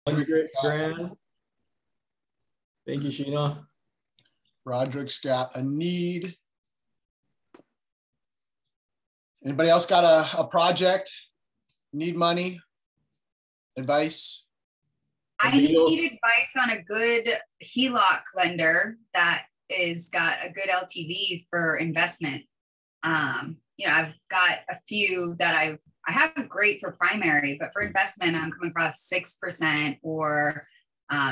Grand. Thank you, Sheena. Roderick's got a need. Anybody else got a project? Need money? Advice? I need advice on a good HELOC lender that is got a good LTV for investment. I've got a few that I have great for primary, but for investment, I'm coming across 6% or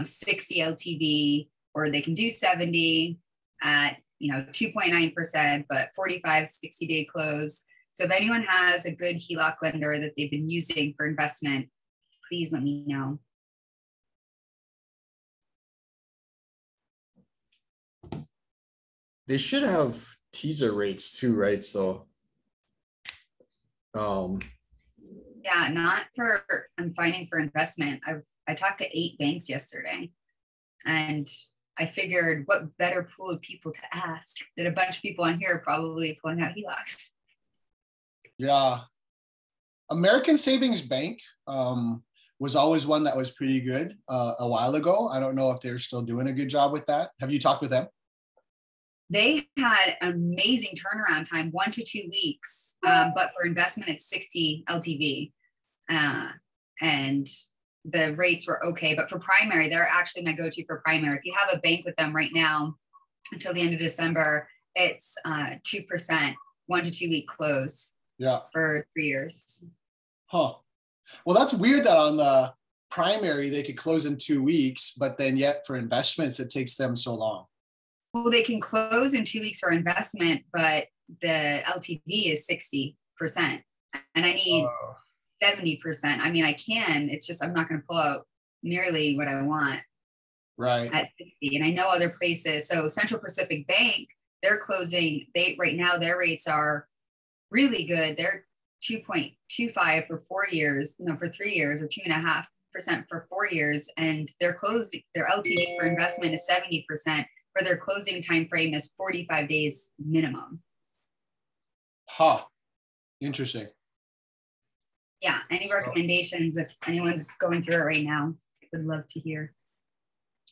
60 LTV, or they can do 70 at 2.9%, but 45, 60-day close. So if anyone has a good HELOC lender that they've been using for investment, please let me know. They should have teaser rates too, right? So yeah, not for, I'm finding for investment. I talked to 8 banks yesterday, and I figured what better pool of people to ask that a bunch of people on here are probably pulling out HELOCs. Yeah. American Savings Bank was always one that was pretty good a while ago. I don't know if they're still doing a good job with that. Have you talked with them? They had amazing turnaround time, 1 to 2 weeks. But for investment, it's 60 LTV. And the rates were okay. But for primary, they're actually my go-to for primary. If you have a bank with them right now until the end of December, it's 2%, 1 to 2 week close. Yeah. For 3 years. Huh. Well, that's weird that on the primary, they could close in 2 weeks, but then yet for investments, it takes them so long. Well, they can close in 2 weeks for investment, but the LTV is 60%. And I need 70%. I mean, I can, it's just, I'm not going to pull out nearly what I want. Right. At 60. And I know other places. So Central Pacific Bank, they're closing, right now, their rates are really good. They're 2.25 for 4 years, for 3 years, or 2.5% for 4 years. And their LTV for investment is 70%. For their closing time frame is 45 days minimum. Huh. Interesting. Yeah. Any recommendations if anyone's going through it right now? I would love to hear.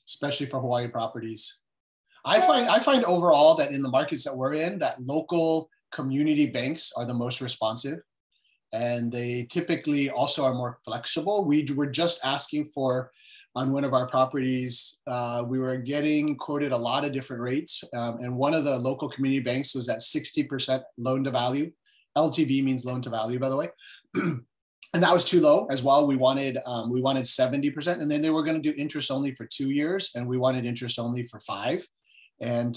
Especially for Hawaii properties. I find overall that in the markets that we're in, that local community banks are the most responsive, and they typically also are more flexible. We were just asking for, on one of our properties, we were getting quoted a lot of different rates. And one of the local community banks was at 60% loan to value. LTV means loan to value, by the way. And that was too low as well. We wanted 70%. And then they were going to do interest only for 2 years, and we wanted interest only for 5. And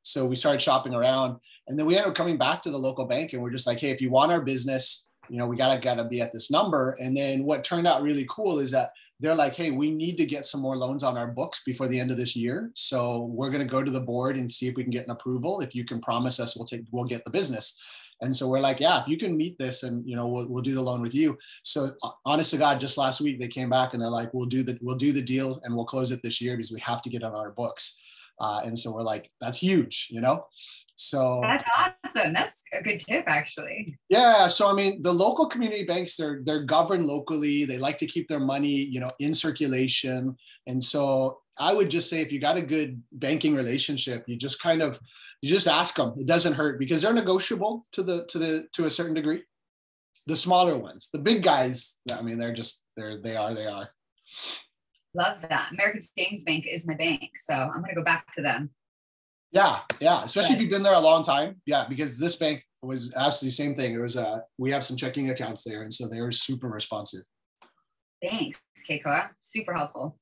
so we started shopping around, and then we ended up coming back to the local bank, and we're just like, hey, if you want our business, we gotta be at this number. And then what turned out really cool is that they're like, hey, we need to get some more loans on our books before the end of this year. So we're going to go to the board and see if we can get an approval. If you can promise us, we'll get the business. And so we're like, yeah, if you can meet this, and we'll do the loan with you. So honest to God, just last week they came back and they're like, we'll do the deal and we'll close it this year because we have to get it on our books. And so we're like, that's huge, So that's awesome. That's a good tip, actually. Yeah. So, I mean, the local community banks, they're governed locally. They like to keep their money, in circulation. And so I would just say, if you got a good banking relationship, you just ask them. It doesn't hurt because they're negotiable to a certain degree. The smaller ones, the big guys, I mean, they are. Love that. American Savings Bank is my bank, so I'm going to go back to them. Yeah. Especially if you've been there a long time. Yeah, because this bank was absolutely the same thing. It was we have some checking accounts there, and so they were super responsive. Thanks, Keikoa. Super helpful.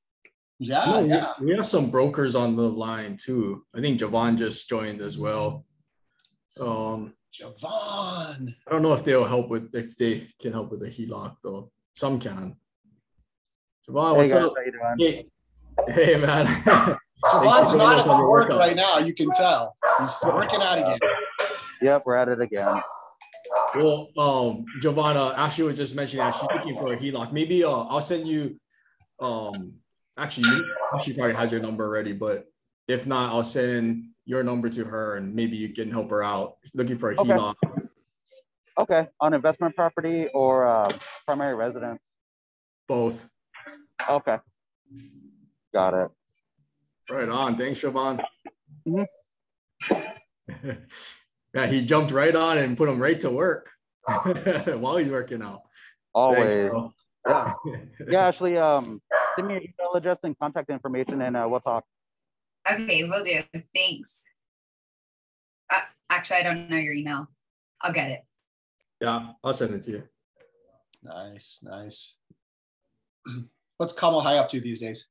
Yeah. We have some brokers on the line too. I think Javon just joined as well. Javon. I don't know if they can help with the HELOC though. Some can. Javon, what's up? How you doing? Hey man. Javon's not at the work right now. You can tell he's working out again. Yep, we're at it again. Well, Javon, Ashley was just mentioning that she's looking for a HELOC. Maybe I'll send you. Actually, she probably has your number already, but if not, I'll send your number to her, and maybe you can help her out. Looking for a HELOC. Okay, on investment property or primary residence? Both. Okay. Got it. Right on. Thanks, Siobhan. Mhm. Yeah, he jumped right on and put him right to work while he's working out. Always. Thanks, Yeah. Yeah, Ashley, send me your email address and contact information, and we'll talk. Okay, will do. Thanks. Actually, I don't know your email. I'll get it. Yeah, I'll send it to you. Nice. What's Kamal High up to these days?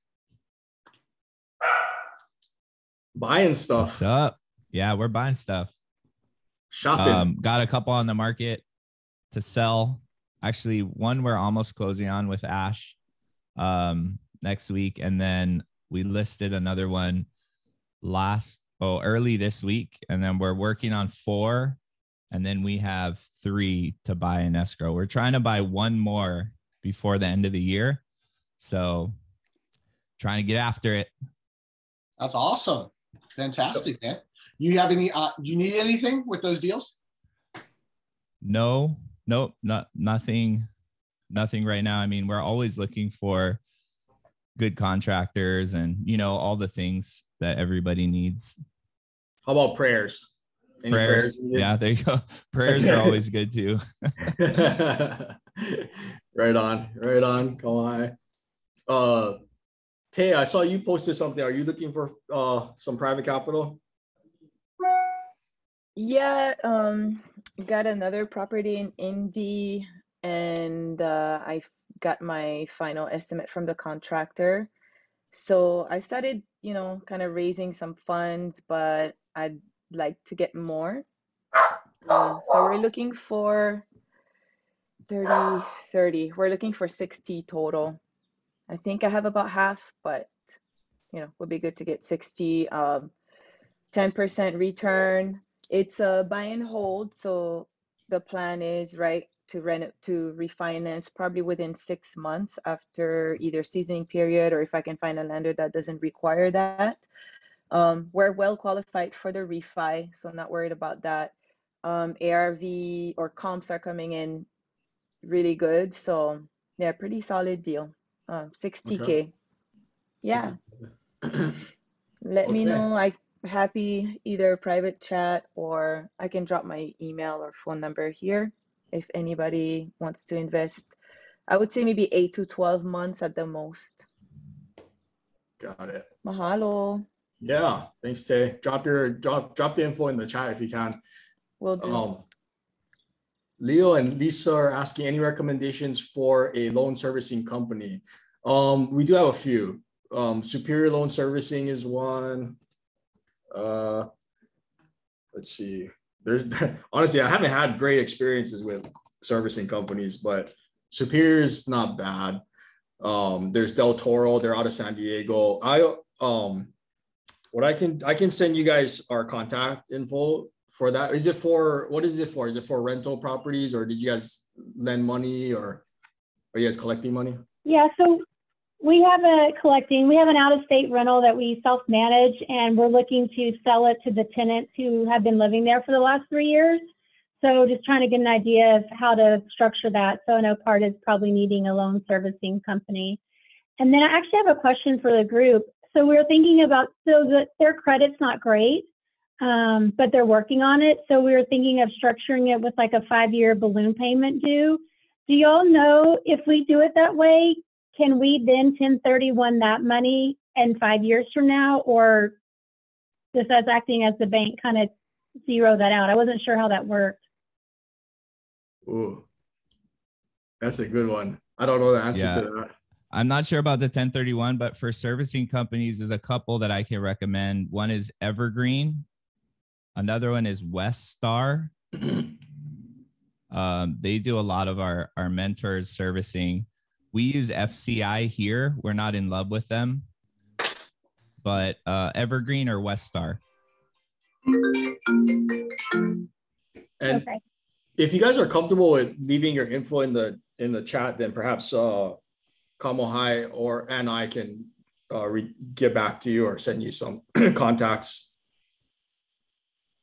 Buying stuff. What's up? Yeah, we're buying stuff. Shopping. Got a couple on the market to sell. Actually, one we're almost closing on with Ash next week. And then we listed another one early this week. And then we're working on 4. And then we have 3 to buy in escrow. We're trying to buy one more before the end of the year. So trying to get after it. That's awesome. Fantastic, man. You have any, do you need anything with those deals? Nope, nothing right now. I mean, we're always looking for good contractors and, all the things that everybody needs. How about prayers? Any prayers? Yeah, there you go. Prayers are always good too. Right on. Come on. Tay, I saw you posted something. Are you looking for some private capital? Yeah, got another property in Indy, and I got my final estimate from the contractor. So I started, kind of raising some funds, but I'd like to get more. So we're looking for 30. We're looking for 60 total. I think I have about half, but would be good to get 60, 10% return. It's a buy and hold. So the plan is to refinance probably within 6 months after either seasoning period, or if I can find a lender that doesn't require that. We're well qualified for the refi, so not worried about that. ARV or comps are coming in really good. So yeah, pretty solid deal. 60K. Okay. Yeah. Let me know. I'm happy either private chat, or I can drop my email or phone number here if anybody wants to invest. I would say maybe 8 to 12 months at the most. Got it. Mahalo. Yeah, thanks, Tay. Drop the info in the chat if you can. Will do. Leo and Lisa are asking any recommendations for a loan servicing company. We do have a few. Superior Loan Servicing is one. Let's see. Honestly, I haven't had great experiences with servicing companies, but Superior is not bad. There's Del Toro. They're out of San Diego. I can send you guys our contact info for that. What is it for? Is it for rental properties, or did you guys lend money, or are you guys collecting money? Yeah, so we have an out-of-state rental that we self-manage, and we're looking to sell it to the tenants who have been living there for the last 3 years. So just trying to get an idea of how to structure that. So I know part is probably needing a loan servicing company. And then I actually have a question for the group. So we're thinking about, their credit's not great, but they're working on it. So we were thinking of structuring it with like a 5-year balloon payment due. Do y'all know if we do it that way, can we then 1031 that money in 5 years from now, or does us acting as the bank kind of zero that out? I wasn't sure how that worked. Ooh, that's a good one. I don't know the answer to that. I'm not sure about the 1031, but for servicing companies, there's a couple that I can recommend. One is Evergreen. Another one is West Star. They do a lot of our mentors servicing. We use FCI here. We're not in love with them, but Evergreen or West Star. And okay. If you guys are comfortable with leaving your info in the chat, then perhaps Kamo Hai and I can get back to you or send you some contacts.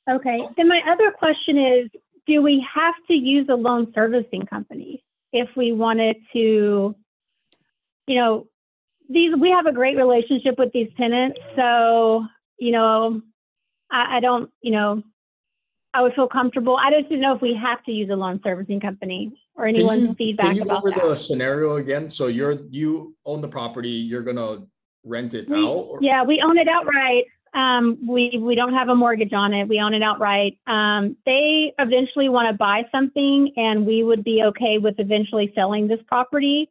Okay. Then my other question is, do we have to use a loan servicing company if we wanted to, we have a great relationship with these tenants. So, I don't, I would feel comfortable. I just didn't know if we have to use a loan servicing company or anyone's feedback can you about over that. the scenario again? So you own the property, you're gonna rent it out? Yeah, we own it outright. We don't have a mortgage on it. We own it outright. They eventually want to buy something, and we would be okay with eventually selling this property.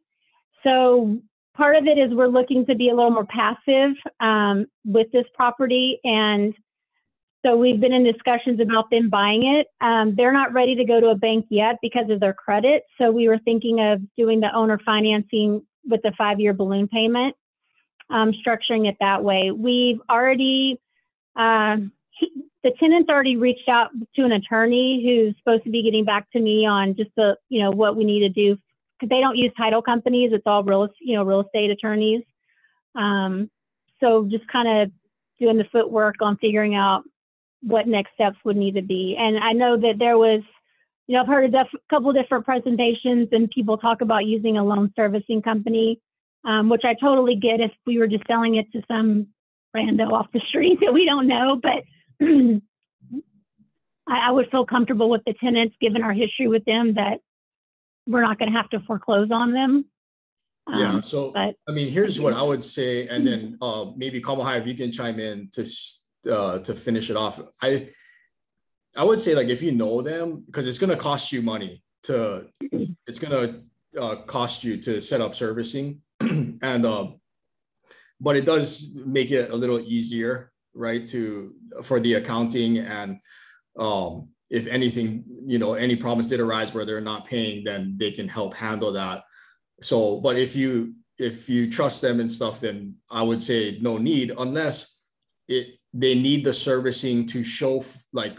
So part of it is we're looking to be a little more passive with this property, and so we've been in discussions about them buying it. They're not ready to go to a bank yet because of their credit. So we were thinking of doing the owner financing with the 5-year balloon payment, structuring it that way. We've already, the tenant's already reached out to an attorney who's supposed to be getting back to me on just what we need to do, because they don't use title companies. It's all real estate attorneys. So just kind of doing the footwork on figuring out what next steps would need to be. And I know that there was, I've heard a couple different presentations and people talk about using a loan servicing company, which I totally get if we were just selling it to some rando off the street that we don't know. But I would feel comfortable with the tenants, given our history with them, that we're not going to have to foreclose on them. Yeah. So, I mean, here's what I would say. And then maybe Kamal, if you can chime in to finish it off. I would say, like, if you know them, because it's going to cost you money it's going to cost you to set up servicing. And but it does make it a little easier, right, for the accounting. And if anything, any problems did arise where they're not paying, then they can help handle that. So, but if you trust them and stuff, then I would say no need, unless they need the servicing to show, like,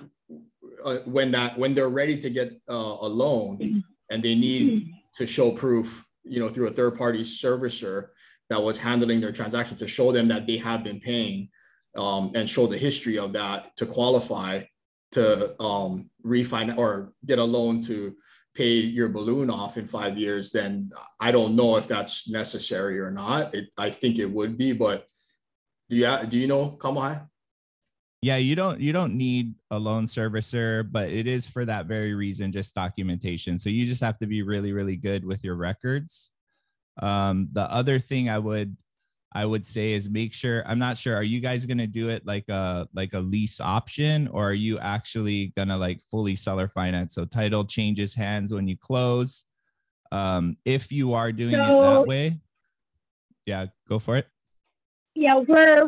when they're ready to get a loan, and they need to show proof, through a third party servicer that was handling their transaction, to show them that they have been paying, and show the history of that to qualify to refinance or get a loan to pay your balloon off in 5 years. Then I don't know if that's necessary or not. I think it would be, but do you know, Kamal? Yeah, you don't need a loan servicer, but it is for that very reason, just documentation. So you just have to be really, really good with your records. The other thing I would say is make sure, I'm not sure, are you guys going to do it like a lease option, or are you actually going to like fully seller finance? So title changes hands when you close. If you are doing it that way, yeah, go for it. Yeah,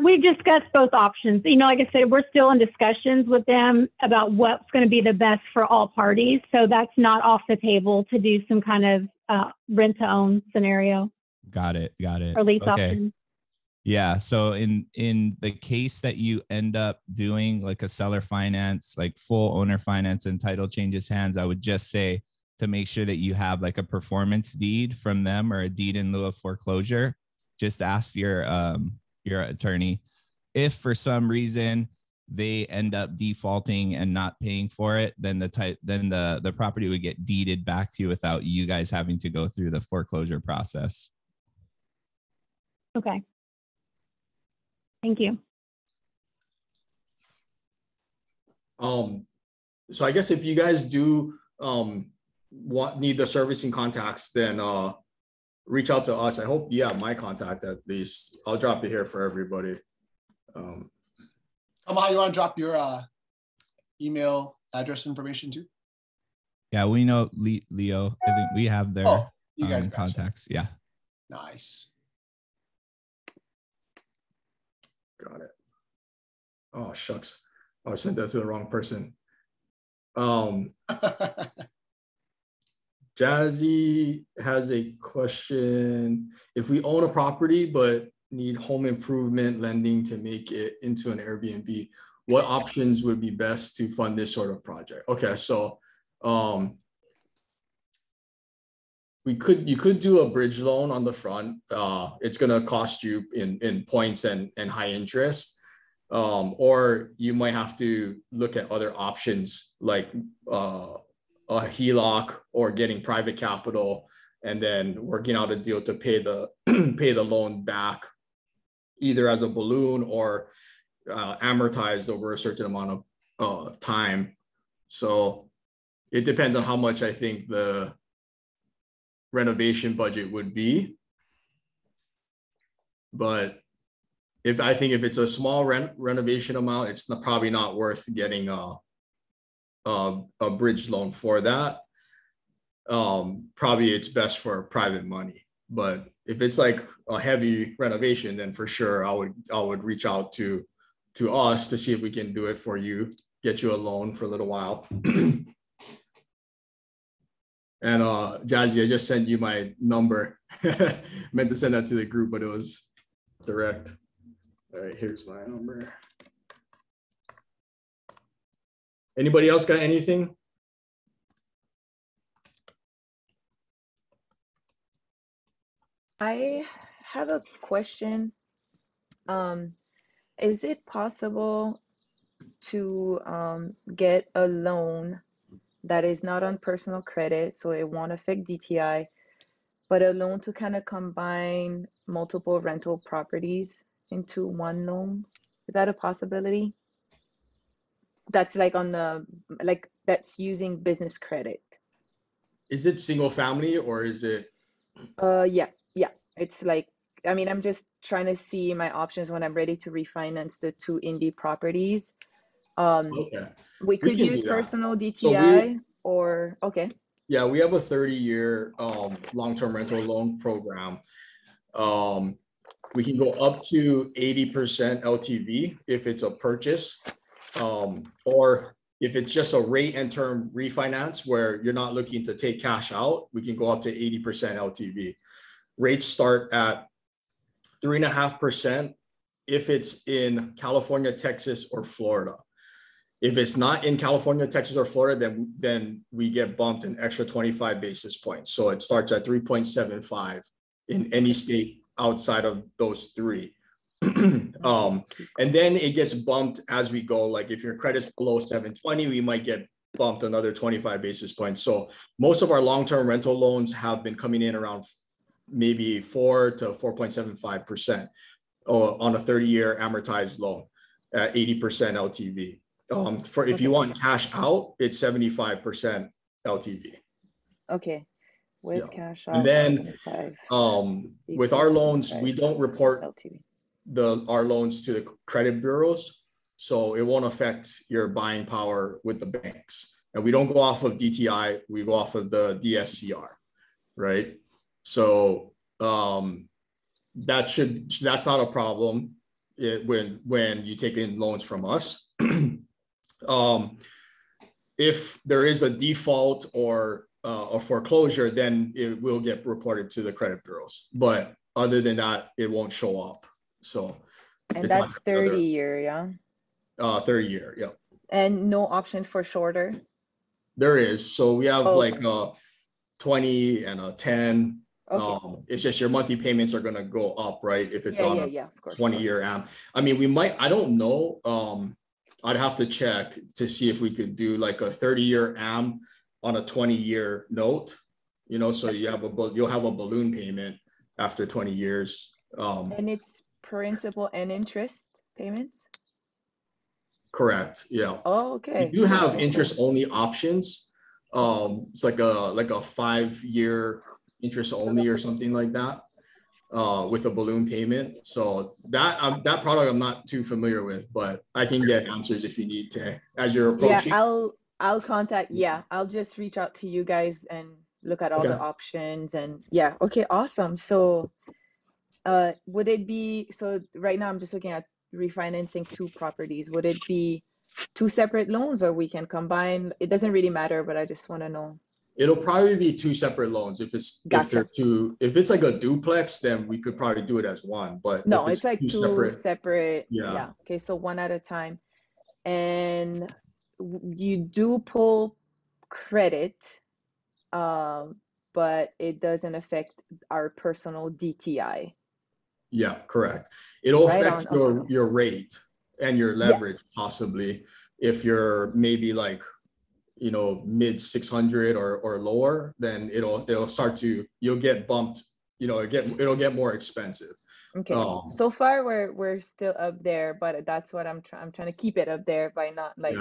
we've discussed both options. Like I said, we're still in discussions with them about what's going to be the best for all parties. So that's not off the table to do some kind of rent to own scenario. Got it. Or lease option. Yeah. So in the case that you end up doing like a seller finance, like full owner finance and title changes hands, I would just say to make sure that you have like a performance deed from them or a deed in lieu of foreclosure. Just ask your attorney. If for some reason they end up defaulting and not paying for it, then the property would get deeded back to you without you guys having to go through the foreclosure process. Okay. Thank you. So I guess if you guys do need the servicing contacts, then reach out to us. I hope you have my contact at least. I'll drop it here for everybody. Kamal, you want to drop your email address information too? Yeah, we know Leo. I think we have their contacts. Yeah. Nice. Got it. Oh, shucks. I sent that to the wrong person. Jazzy has a question. If we own a property but need home improvement lending to make it into an Airbnb, what options would be best to fund this sort of project? Okay, so you could do a bridge loan on the front. It's gonna cost you in points and high interest. Or you might have to look at other options like a HELOC or getting private capital and then working out a deal to pay the pay the loan back, either as a balloon or amortized over a certain amount of time. So it depends on how much I think the renovation budget would be. But if it's a small renovation amount, it's probably not worth getting a bridge loan for that. Probably it's best for private money. But if it's like a heavy renovation, then for sure I would reach out to us to see if we can do it for you, get you a loan for a little while. And Jazzy, I just sent you my number. Meant to send that to the group, but it was direct. All right, here's my number. Anybody else got anything? I have a question. Is it possible to get a loan that is not on personal credit, so it won't affect DTI, but a loan to kind of combine multiple rental properties into one loan? Is that a possibility? That's like that's using business credit. Is it single family or is it? Yeah. It's like, I mean, I'm just trying to see my options when I'm ready to refinance the two Indy properties. Okay. We could use personal DTI okay. Yeah, we have a 30-year long-term rental loan program. We can go up to 80% LTV if it's a purchase, or if it's just a rate and term refinance where you're not looking to take cash out, we can go up to 80% LTV. Rates start at 3.5% if it's in California, Texas, or Florida. If it's not in California, Texas, or Florida, then we get bumped an extra 25 basis points. So it starts at 3.75 in any state outside of those three. And then it gets bumped as we go. Like if your credit's below 720, we might get bumped another 25 basis points. So most of our long-term rental loans have been coming in around maybe 4 to 4.75% on a 30-year amortized loan at 80% LTV. If you want cash out, it's 75% LTV. Okay. With cash out. And then with our loans, we don't report LTV. our loans to the credit bureaus, so it won't affect your buying power with the banks. And we don't go off of DTI, we go off of the DSCR, right? So that's not a problem when you take in loans from us. If there is a default or a foreclosure, then it will get reported to the credit bureaus. But other than that, it won't show up. So, and that's 30-year, yeah. 30-year, yeah. And no option for shorter. There is. So we have like a 20 and a 10. Okay. It's just your monthly payments are going to go up, right? If it's on a 20-year AM. I mean, we might, I don't know. I'd have to check to see if we could do like a 30-year AM on a 20-year note, so you'll have a balloon payment after 20 years. And it's principal and interest payments? Correct. Yeah. Oh, okay. You do have interest only options. It's like a 5-year interest only or something like that, with a balloon payment. So that product I'm not too familiar with, but I can get answers if you need to as you're approaching. Yeah, I'll contact. Yeah, I'll just reach out to you guys and look at all the options. And yeah, okay, awesome. So would it be, so right now I'm just looking at refinancing 2 properties. Would it be 2 separate loans, or we can combine? It doesn't really matter, but I just want to know. It'll probably be 2 separate loans. If it's if it's like a duplex, then we could probably do it as one. But no, it's like 2 separate. Yeah. Okay, so one at a time. And you do pull credit, but it doesn't affect our personal DTI. Yeah, correct. It'll affect your rate and your leverage, possibly, if you're maybe like mid 600 or lower, then it'll start to, you'll get bumped, it'll get more expensive. Okay. So far we're still up there, but that's what I'm trying to keep it up there by not like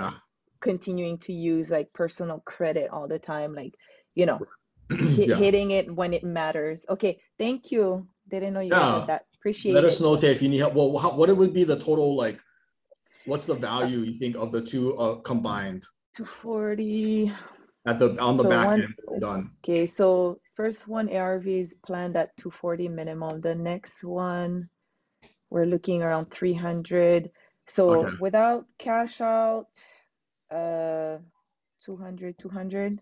continuing to use like personal credit all the time, like hitting it when it matters. Okay, thank you. Didn't know you guys did that. Appreciate it. Let us know, Tay, if you need help. Well, what would be the total, like, what's the value you think of the two combined? 240 on the back end done. Okay, so first one ARV is planned at 240 minimum. The next one we're looking around 300. So without cash out, 200.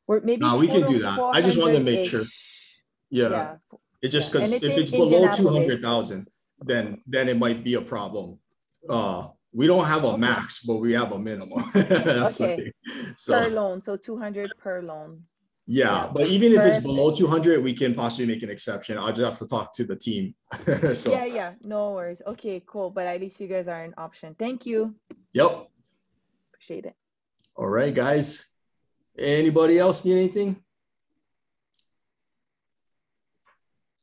We're maybe we can do that. I just wanted to make sure. Yeah. It's just because if it's below 200,000, then it might be a problem. We don't have a max, but we have a minimum. Okay. Per loan, so 200 per loan. Yeah, but even if it's below 200, we can possibly make an exception. I'll just have to talk to the team. Yeah, no worries. Okay, cool. But at least you guys are an option. Thank you. Yep. Appreciate it. All right, guys. Anybody else need anything?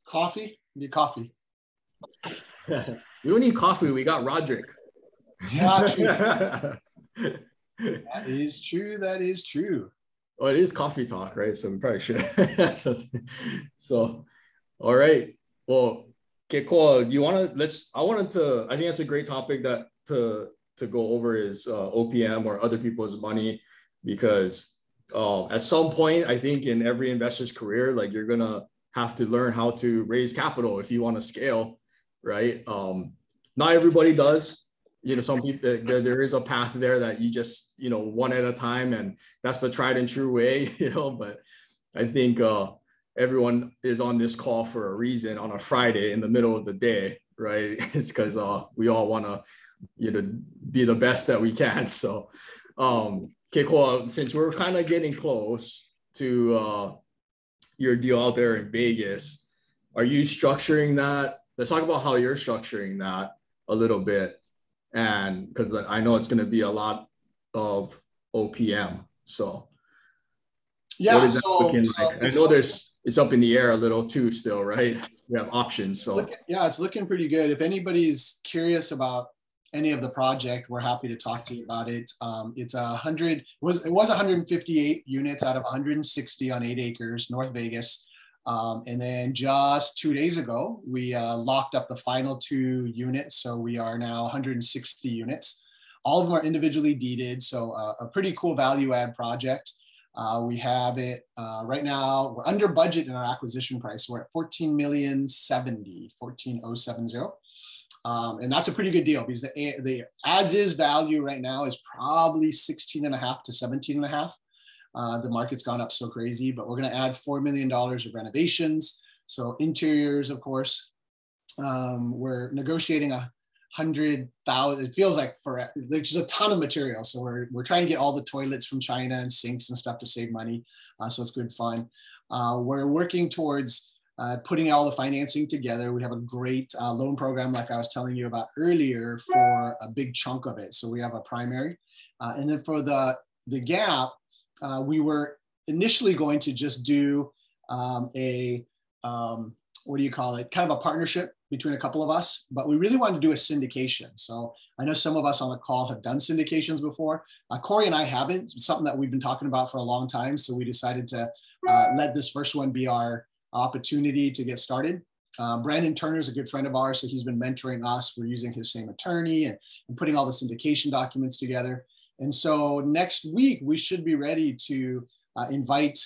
Coffee? Need coffee. We don't need coffee. We got Roderick. That is true. That is true. Oh, it is coffee talk, right? So we probably should. So, all right. Well, okay, cool. I think that's a great topic that to go over is OPM or other people's money, because at some point, I think in every investor's career, like you're gonna have to learn how to raise capital if you want to scale, right? Not everybody does. Some people, there is a path there that you just, one at a time, and that's the tried and true way, but I think everyone is on this call for a reason on a Friday in the middle of the day, right? It's because we all want to, be the best that we can. So, okay, cool. Since we're kind of getting close to your deal out there in Vegas, are you structuring that? Let's talk about how you're structuring that a little bit. And because I know it's going to be a lot of OPM. So what is that looking like? I know it's up in the air a little too still, right? We have options. So it's looking pretty good. If anybody's curious about any of the project, we're happy to talk to you about it. It's 158 units out of 160 on 8 acres, North Vegas. And then just 2 days ago, we locked up the final 2 units. So we are now 160 units. All of them are individually deeded. So a pretty cool value add project. We have it right now, we're under budget in our acquisition price. We're at 14,070,070. And that's a pretty good deal because the as is value right now is probably 16.5 to 17.5. The market's gone up so crazy, but we're going to add $4 million of renovations. So interiors, of course, we're negotiating 100,000. It feels like there's just a ton of material. So we're trying to get all the toilets from China and sinks and stuff to save money. So it's good fun. We're working towards putting all the financing together. We have a great loan program, like I was telling you about earlier, for a big chunk of it. So we have a primary. And then for the gap, we were initially going to just do what do you call it? Kind of a partnership between a couple of us, but we really wanted to do a syndication. So I know some of us on the call have done syndications before. Corey and I haven't. It's something that we've been talking about for a long time. So we decided to let this first one be our opportunity to get started. Brandon Turner is a good friend of ours, so he's been mentoring us. We're using his same attorney and putting all the syndication documents together. And so next week, we should be ready to invite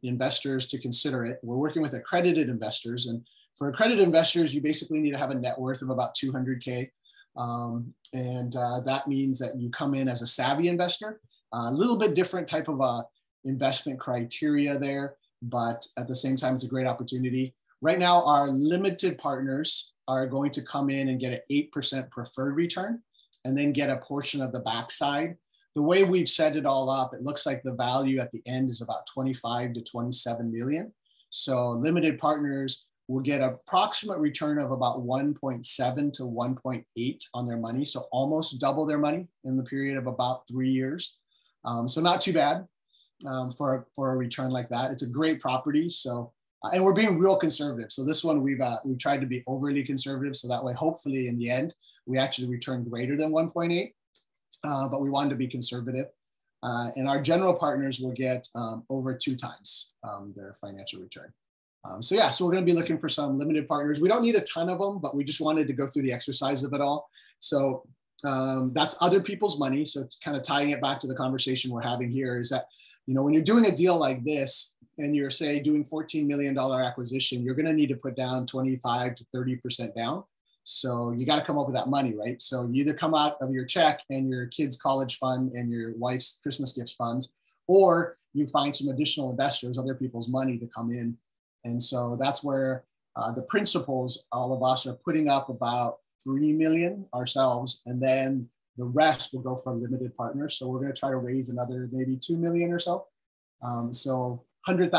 investors to consider it. We're working with accredited investors. And for accredited investors, you basically need to have a net worth of about 200K. That means that you come in as a savvy investor, a little bit different type of investment criteria there, but at the same time, it's a great opportunity. Right now, our limited partners are going to come in and get an 8% preferred return and then get a portion of the backside. The way we've set it all up, it looks like the value at the end is about 25 to 27 million. So limited partners will get an approximate return of about 1.7 to 1.8 on their money. So almost double their money in the period of about 3 years. So not too bad for a return like that. It's a great property. So, and we're being real conservative. So this one, we've tried to be overly conservative. So that way, hopefully in the end, we actually return greater than 1.8, but we wanted to be conservative. And our general partners will get over 2 times their financial return. So yeah, so we're going to be looking for some limited partners. We don't need a ton of them, but we just wanted to go through the exercise of it all. So that's other people's money. So it's kind of tying it back to the conversation we're having here is that, you know, when you're doing a deal like this and you're say doing $14 million acquisition, you're going to need to put down 25 to 30% down. So you got to come up with that money, right? So you either come out of your check and your kids' college fund and your wife's Christmas gifts funds, or you find some additional investors, other people's money to come in. And so that's where the principals, all of us are putting up about 3 million ourselves, and then the rest will go from limited partners. So we're going to try to raise another maybe 2 million or so. So $100,000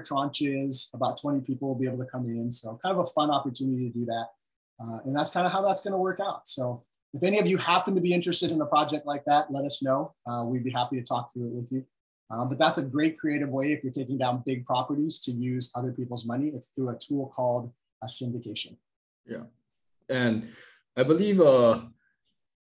tranches, about 20 people will be able to come in. So kind of a fun opportunity to do that. And that's kind of how that's going to work out. So if any of you happen to be interested in a project like that, let us know. We'd be happy to talk through it with you. But that's a great creative way if you're taking down big properties to use other people's money. It's through a tool called a syndication. Yeah. And I believe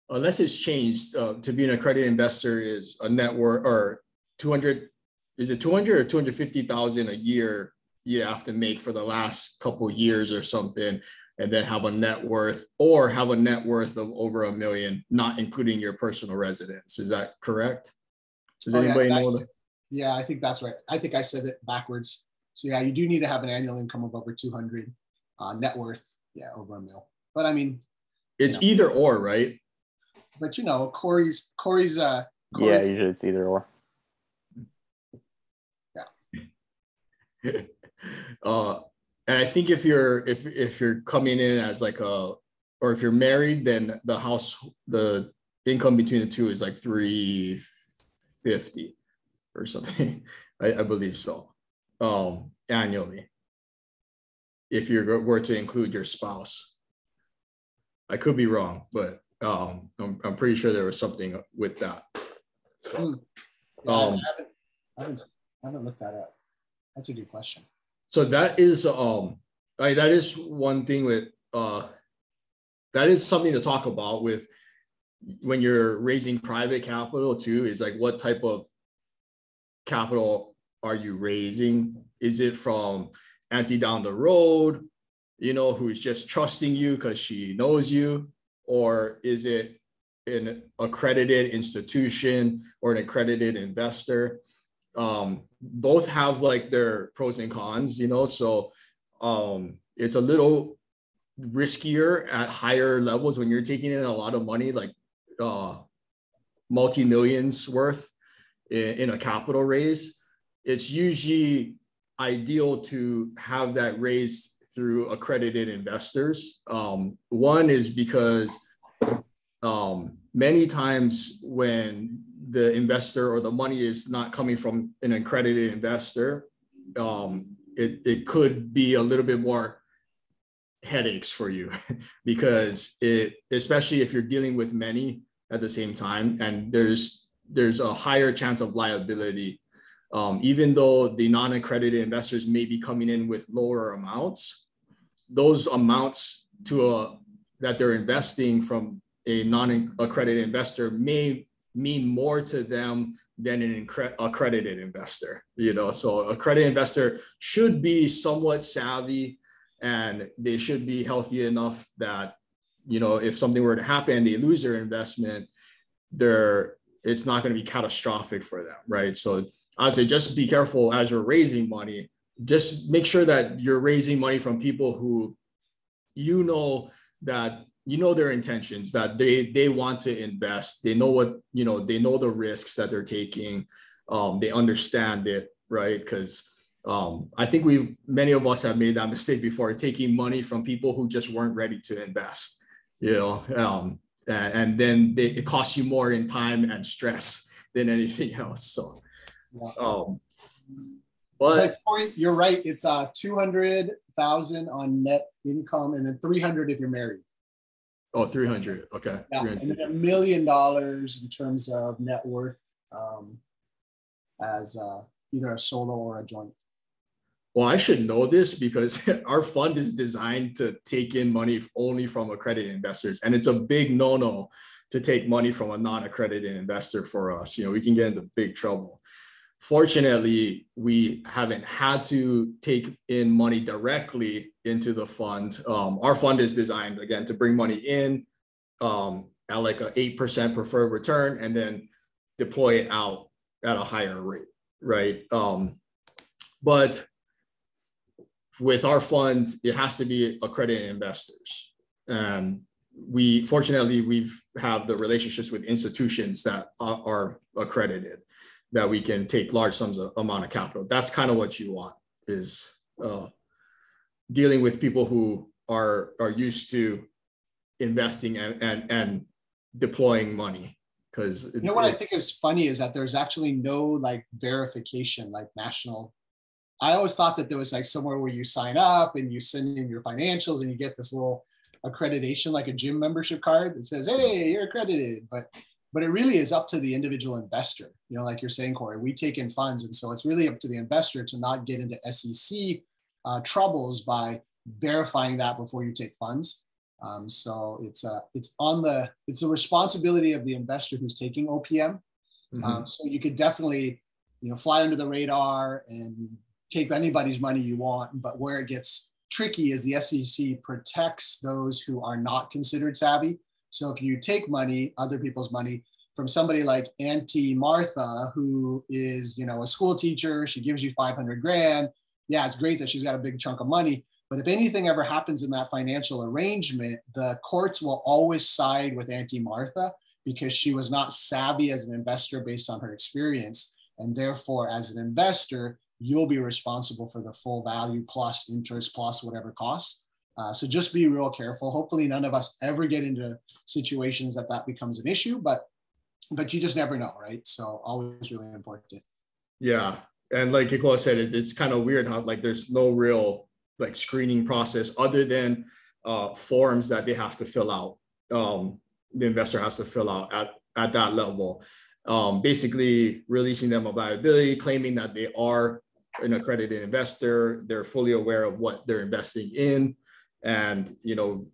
unless it's changed, to be an accredited investor is a net worth or 200, is it 200 or 250,000 a year you have to make for the last couple of years or something, and then have a net worth or have a net worth of over $1 million, not including your personal residence. Is that correct? Does anybody know that? Yeah, I think that's right. I think I said it backwards. So yeah, you do need to have an annual income of over 200, net worth, yeah, over $1 million. But I mean, it's either or, right? But you know, Corey's yeah, usually it's either or. Yeah. And I think if you're coming in as like or if you're married, then the income between the two is like 350 or something. I believe so. Annually, if you were to include your spouse. I could be wrong, but I'm pretty sure there was something with that. So, I haven't looked that up. That's a good question. So that is that is one thing with that is something to talk about with when you're raising private capital too, is like what type of capital are you raising? Is it from auntie down the road, you know, who's just trusting you because she knows you? Or is it an accredited institution or an accredited investor? Both have like their pros and cons, you know, so it's a little riskier at higher levels when you're taking in a lot of money, like multi-millions worth in a capital raise. It's usually ideal to have that raised through accredited investors. One is because many times when the investor or the money is not coming from an accredited investor, it could be a little bit more headaches for you because especially if you're dealing with many at the same time, and there's a higher chance of liability. Even though the non-accredited investors may be coming in with lower amounts, those amounts that they're investing from a non-accredited investor may mean more to them than an accredited investor, you know. So accredited investor should be somewhat savvy, and they should be healthy enough that, you know, if something were to happen, they lose their investment, it's not going to be catastrophic for them, right? So I'd say just be careful as you're raising money. Just make sure that you're raising money from people who you know their intentions, that they want to invest. They know what, you know, they know the risks that they're taking. They understand it, right? Because I think many of us have made that mistake before, taking money from people who just weren't ready to invest, you know, and then it costs you more in time and stress than anything else. So, but you're right. It's 200,000 on net income, and then 300 if you're married. Oh, 300. Okay. Yeah. 300. And then $1 million in terms of net worth as either a solo or a joint. Well, I should know this because our fund is designed to take in money only from accredited investors. And it's a big no-no to take money from a non-accredited investor for us. We can get into big trouble. Fortunately, we haven't had to take in money directly into the fund. Our fund is designed, again, to bring money in at like a 8% preferred return and then deploy it out at a higher rate, right? But with our fund, it has to be accredited investors. And fortunately, we have the relationships with institutions that are accredited, that we can take large sums of amount of capital. That's kind of what you want, is dealing with people who are used to investing and deploying money. Because what I think is funny is that there's actually no like verification, like national. I always thought that there was like somewhere where you sign up and you send in your financials and you get this little accreditation, like a gym membership card that says, hey, you're accredited. But it really is up to the individual investor. Like you're saying, Corey, we take in funds. And so it's really up to the investor to not get into SEC troubles by verifying that before you take funds. So it's the responsibility of the investor who's taking OPM. So you could definitely, fly under the radar and take anybody's money you want. But where it gets tricky is the SEC protects those who are not considered savvy. So if you take money, other people's money, from somebody like Auntie Martha, who is, a school teacher, she gives you 500 grand. Yeah, it's great that she's got a big chunk of money. But if anything ever happens in that financial arrangement, the courts will always side with Auntie Martha because she was not savvy as an investor based on her experience. And therefore, as an investor, you'll be responsible for the full value plus interest plus whatever costs. So just be real careful. Hopefully none of us ever get into situations that becomes an issue, but you just never know, right? So always really important. Yeah. And like Kikoa said, it's kind of weird how like there's no real like screening process other than forms that they have to fill out. The investor has to fill out at that level. Basically releasing them of liability, claiming that they are an accredited investor, they're fully aware of what they're investing in, and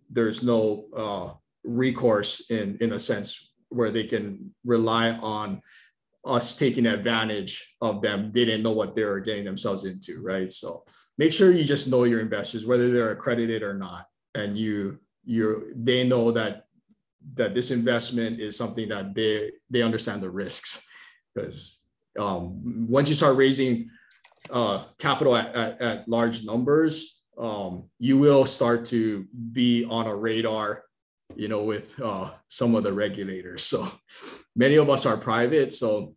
there's no recourse in a sense where they can rely on us taking advantage of them. They didn't know what they were getting themselves into, right? So make sure you just know your investors, whether they're accredited or not, and they know that this investment is something that they understand the risks. Because once you start raising capital at large numbers, you will start to be on a radar, with some of the regulators. So many of us are private, so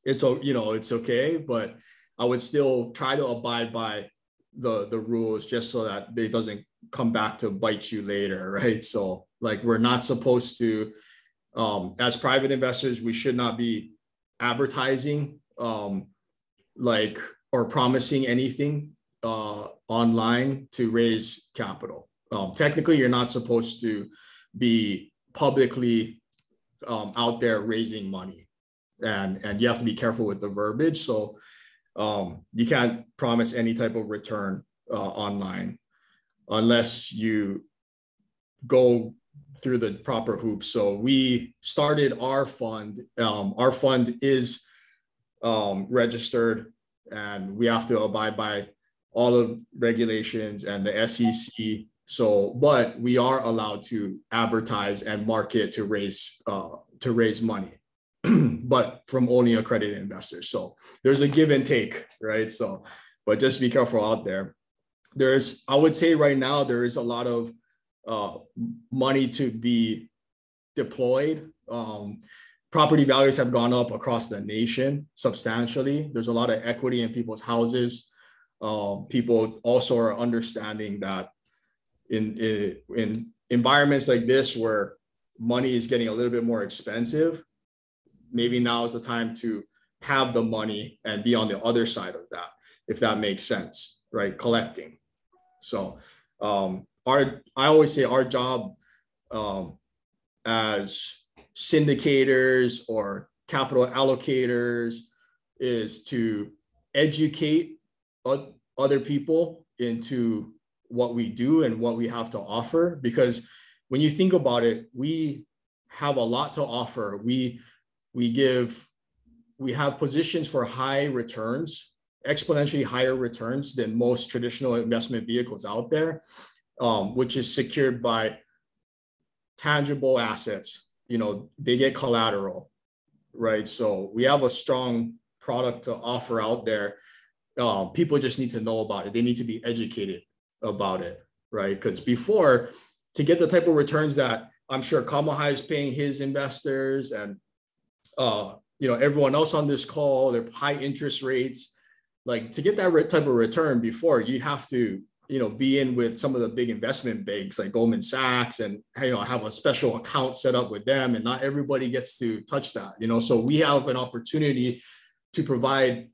it's okay, but I would still try to abide by the rules just so that it doesn't come back to bite you later, right? So like we're not supposed to, as private investors, we should not be advertising or promising anything online to raise capital. Technically, you're not supposed to be publicly out there raising money, and you have to be careful with the verbiage. So you can't promise any type of return online unless you go through the proper hoops. So we started our fund. Our fund is registered, and we have to abide by all the regulations and the SEC. So, but we are allowed to advertise and market to raise money, but from only accredited investors. So there's a give and take, right? So, but just be careful out there. I would say right now, there is a lot of money to be deployed. Property values have gone up across the nation substantially. There's a lot of equity in people's houses. People also are understanding that in environments like this where money is getting a little bit more expensive, maybe now is the time to have the money and be on the other side of that, if that makes sense, right? Collecting. So I always say our job as syndicators or capital allocators is to educate other people into what we do and what we have to offer. Because when you think about it, we have a lot to offer. We have positions for high returns, exponentially higher returns than most traditional investment vehicles out there, which is secured by tangible assets. They get collateral, right? So we have a strong product to offer out there. People just need to know about it. They need to be educated about it, right? Because before, to get the type of returns that I'm sure Kamahai is paying his investors and everyone else on this call, their high interest rates, like to get that type of return before, you'd have to be in with some of the big investment banks like Goldman Sachs and have a special account set up with them, and not everybody gets to touch that. So we have an opportunity to provide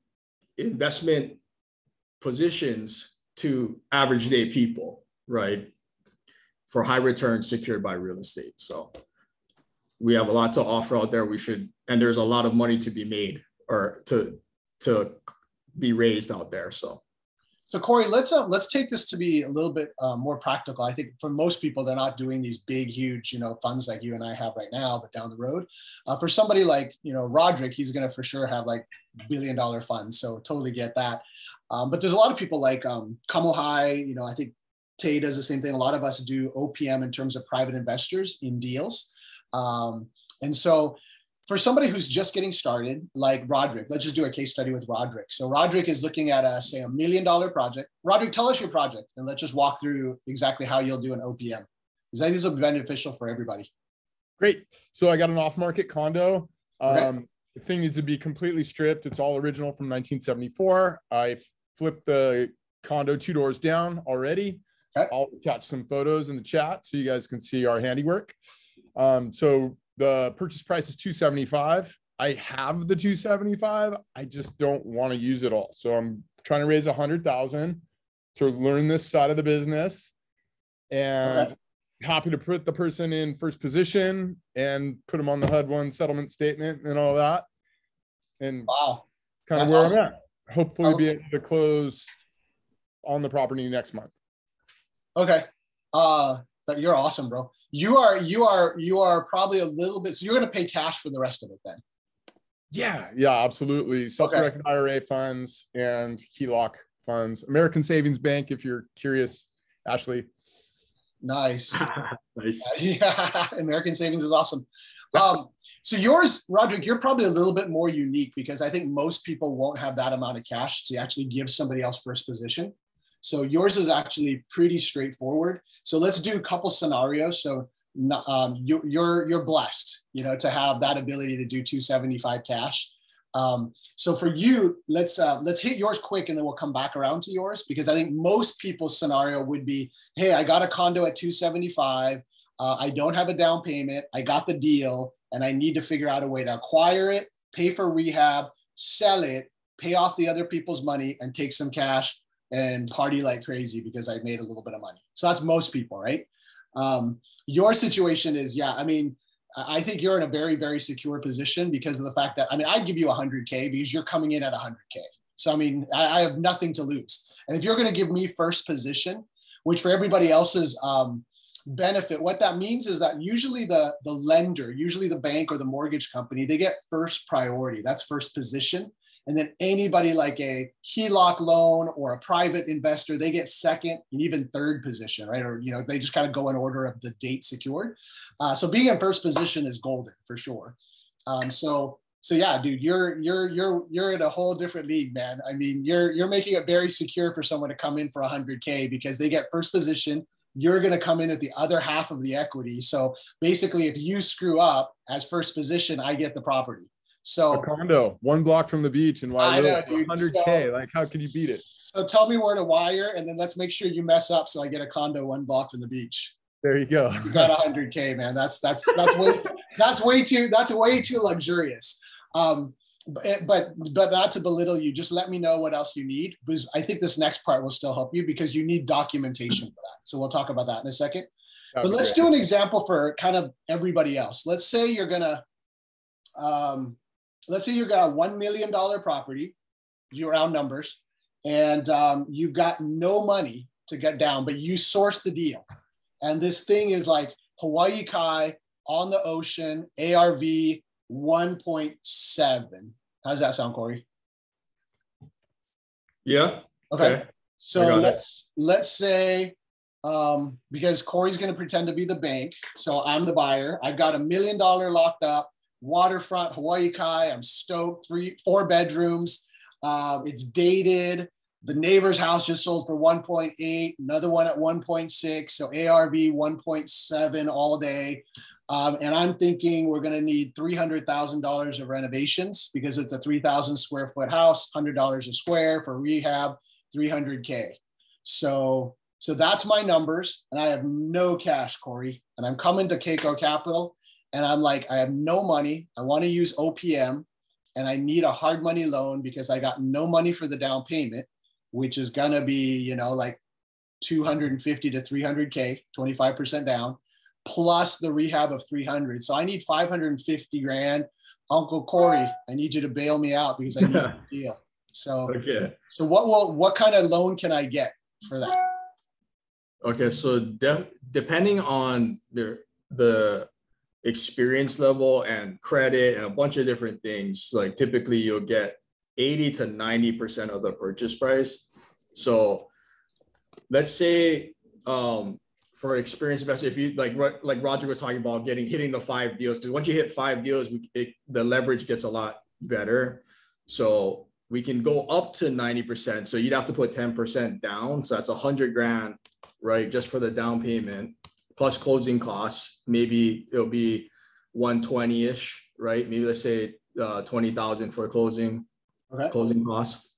investment positions to average day people, right, for high returns secured by real estate. So we have a lot to offer out there. And there's a lot of money to be made or to be raised out there. So Corey, let's take this to be a little bit more practical. I think for most people, they're not doing these big, huge, funds like you and I have right now, but down the road, for somebody like, Roderick, he's going to for sure have like $1 billion funds. So totally get that. But there's a lot of people like Kamohai, I think Tay does the same thing. A lot of us do OPM in terms of private investors in deals. And so for somebody who's just getting started, like Roderick, let's just do a case study with Roderick. So Roderick is looking at say $1 million project. Roderick, tell us your project and let's just walk through exactly how you'll do an OPM. Because I think this will be beneficial for everybody. Great. So I got an off-market condo. Okay. The thing needs to be completely stripped. It's all original from 1974. I flipped the condo 2 doors down already. Okay. I'll attach some photos in the chat so you guys can see our handiwork. So the purchase price is $275,000. I have the $275,000. I just don't want to use it all. So I'm trying to raise $100,000 to learn this side of the business, and happy to put the person in first position and put them on the HUD-1 settlement statement and all that. And wow, kind of where I'm at. Hopefully be able to close on the property next month. Okay. You're awesome, bro. You are probably a little bit, so you're going to pay cash for the rest of it then. Yeah, absolutely. Self-directed IRA funds and HELOC funds. American Savings Bank, if you're curious, Ashley. Nice. Nice. Yeah, American Savings is awesome. So yours, Roderick, you're probably a little bit more unique because I think most people won't have that amount of cash to actually give somebody else first position. So yours is actually pretty straightforward. So let's do a couple scenarios. So you're blessed, to have that ability to do 275 cash. So for you, let's hit yours quick and then we'll come back around to yours, because I think most people's scenario would be, hey, I got a condo at 275. I don't have a down payment. I got the deal and I need to figure out a way to acquire it, pay for rehab, sell it, pay off the other people's money and take some cash and party like crazy because I made a little bit of money. So that's most people, right? Your situation is, I think you're in a very, very secure position because of the fact that, I'd give you 100K because you're coming in at 100K. So, I have nothing to lose. And if you're going to give me first position, which for everybody else's benefit, what that means is that usually the lender, usually the bank or the mortgage company, they get first priority. That's first position. And then anybody like a HELOC loan or a private investor, they get second and even third position, right? Or, they just kind of go in order of the date secured. So being in first position is golden for sure. So yeah, dude, you're in a whole different league, man. You're making it very secure for someone to come in for 100K because they get first position. You're going to come in at the other half of the equity. So basically, if you screw up as first position, I get the property. So a condo 1 block from the beach in Wailua, 100K. Like, how can you beat it? So tell me where to wire, and then let's make sure you mess up so I get a condo 1 block from the beach. There you go. You got 100K, man. That's way too luxurious. But not to belittle you, just let me know what else you need, because I think this next part will still help you because you need documentation for that. So we'll talk about that in a second. But let's do an example for kind of everybody else. Let's say you're gonna let's say you got a $1 million property, you round numbers, and you've got no money to get down, but you source the deal. And this thing is like Hawaii Kai on the ocean, ARV 1.7. How's that sound, Corey? Yeah. Okay. So let's say, because Corey's going to pretend to be the bank, so I'm the buyer. I've got $1 million locked up, waterfront, Hawaii Kai. I'm stoked. 4 bedrooms. It's dated. The neighbor's house just sold for 1.8. Another one at 1.6. So ARV 1.7 all day. And I'm thinking we're going to need $300,000 of renovations because it's a 3,000 square foot house, $100 a square for rehab, $300K. So that's my numbers, and I have no cash, Corey. And I'm coming to Keiko Capital, and I'm like, I have no money. I want to use OPM, and I need a hard money loan because I got no money for the down payment, which is gonna be, you know, like 250 to 300K, 25% down, plus the rehab of 300. So I need 550 grand. Uncle Corey, I need you to bail me out because I need a deal. So, okay. So what kind of loan can I get for that? Okay, so depending on the experience level and credit and a bunch of different things, like typically you'll get 80 to 90% of the purchase price. So let's say for experienced investor, if you like Roger was talking about hitting the 5 deals, because once you hit 5 deals, the leverage gets a lot better. So we can go up to 90%. So you'd have to put 10% down. So that's 100 grand, right? Just for the down payment plus closing costs. Maybe it'll be 120-ish, right? Maybe let's say 20,000 for closing costs.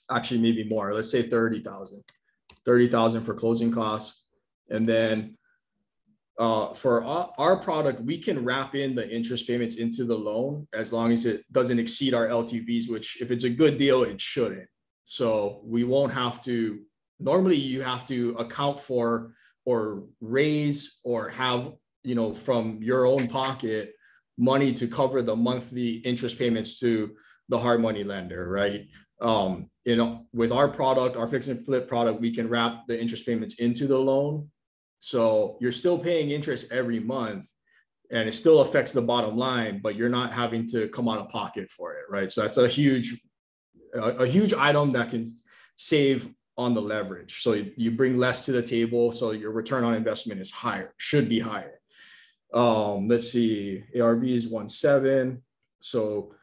Actually, maybe more. Let's say 30,000 for closing costs. And then for our product, we can wrap in the interest payments into the loan as long as it doesn't exceed our LTVs, which if it's a good deal, it shouldn't. So we won't have to, normally you have to account for or raise or have, you know, from your own pocket money to cover the monthly interest payments to the hard money lender, right? You know, with our product, our fix and flip product, we can wrap the interest payments into the loan. So you're still paying interest every month and it still affects the bottom line, but you're not having to come out of pocket for it, right? So that's a huge item that can save on the leverage. So you bring less to the table. So your return on investment is higher, should be higher. Let's see, ARV is 1.7. So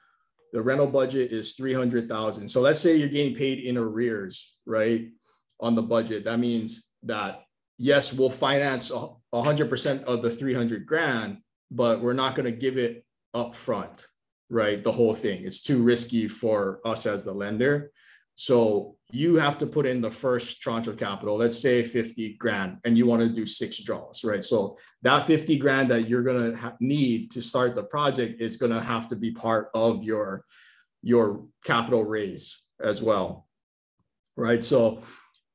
the rental budget is 300,000. So let's say you're getting paid in arrears, right? On the budget. That means that, yes, we'll finance 100% of the 300 grand, but we're not going to give it up front, right? The whole thing. It's too risky for us as the lender. So you have to put in the first tranche of capital, let's say 50 grand, and you want to do 6 draws, right? So that 50 grand that you're going to need to start the project is going to have to be part of your capital raise as well, right? So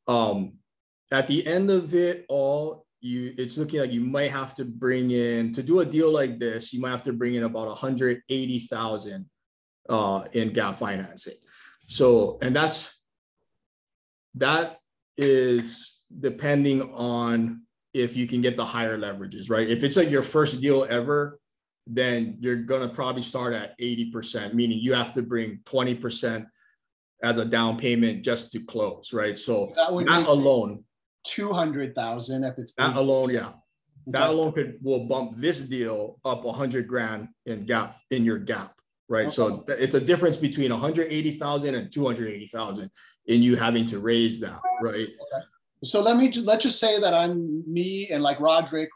at the end of it all, it's looking like you might have to bring in, to do a deal like this, you might have to bring in about 180,000 in gap financing. So, and that is depending on if you can get the higher leverages, right? If it's like your first deal ever, then you're going to probably start at 80%, meaning you have to bring 20% as a down payment just to close, right? So that alone, 200,000 if it's that alone, yeah. Okay. That alone will bump this deal up 100 grand in your gap. Right. Okay. So it's a difference between 180,000 and 280,000 in you having to raise that. Right. Okay. So let's just say that I'm me and like Roderick,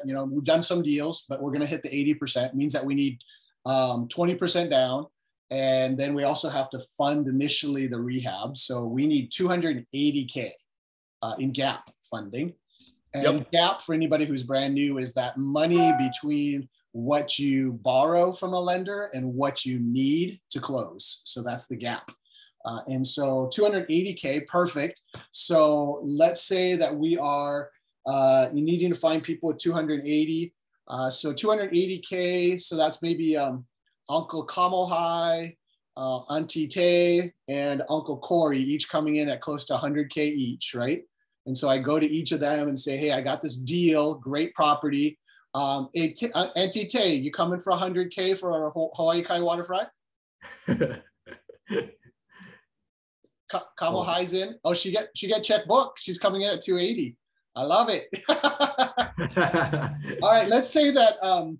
you know, we've done some deals, but we're going to hit the 80%. It means that we need 20% down. And then we also have to fund initially the rehab. So we need 280K in gap funding. And gap, for anybody who's brand new, is that money between what you borrow from a lender and what you need to close. So that's the gap. And so 280K, perfect. So let's say that we are needing to find people with 280. So 280K, so that's maybe Uncle Kamohai, Auntie Tay, and Uncle Corey, each coming in at close to 100K each, right? And so I go to each of them and say, hey, I got this deal, great property. Auntie Tay, you coming for 100K for our Hawaii Kai water fry? Kamohai's in. Oh, she get check book. She's coming in at 280. I love it. All right, let's say that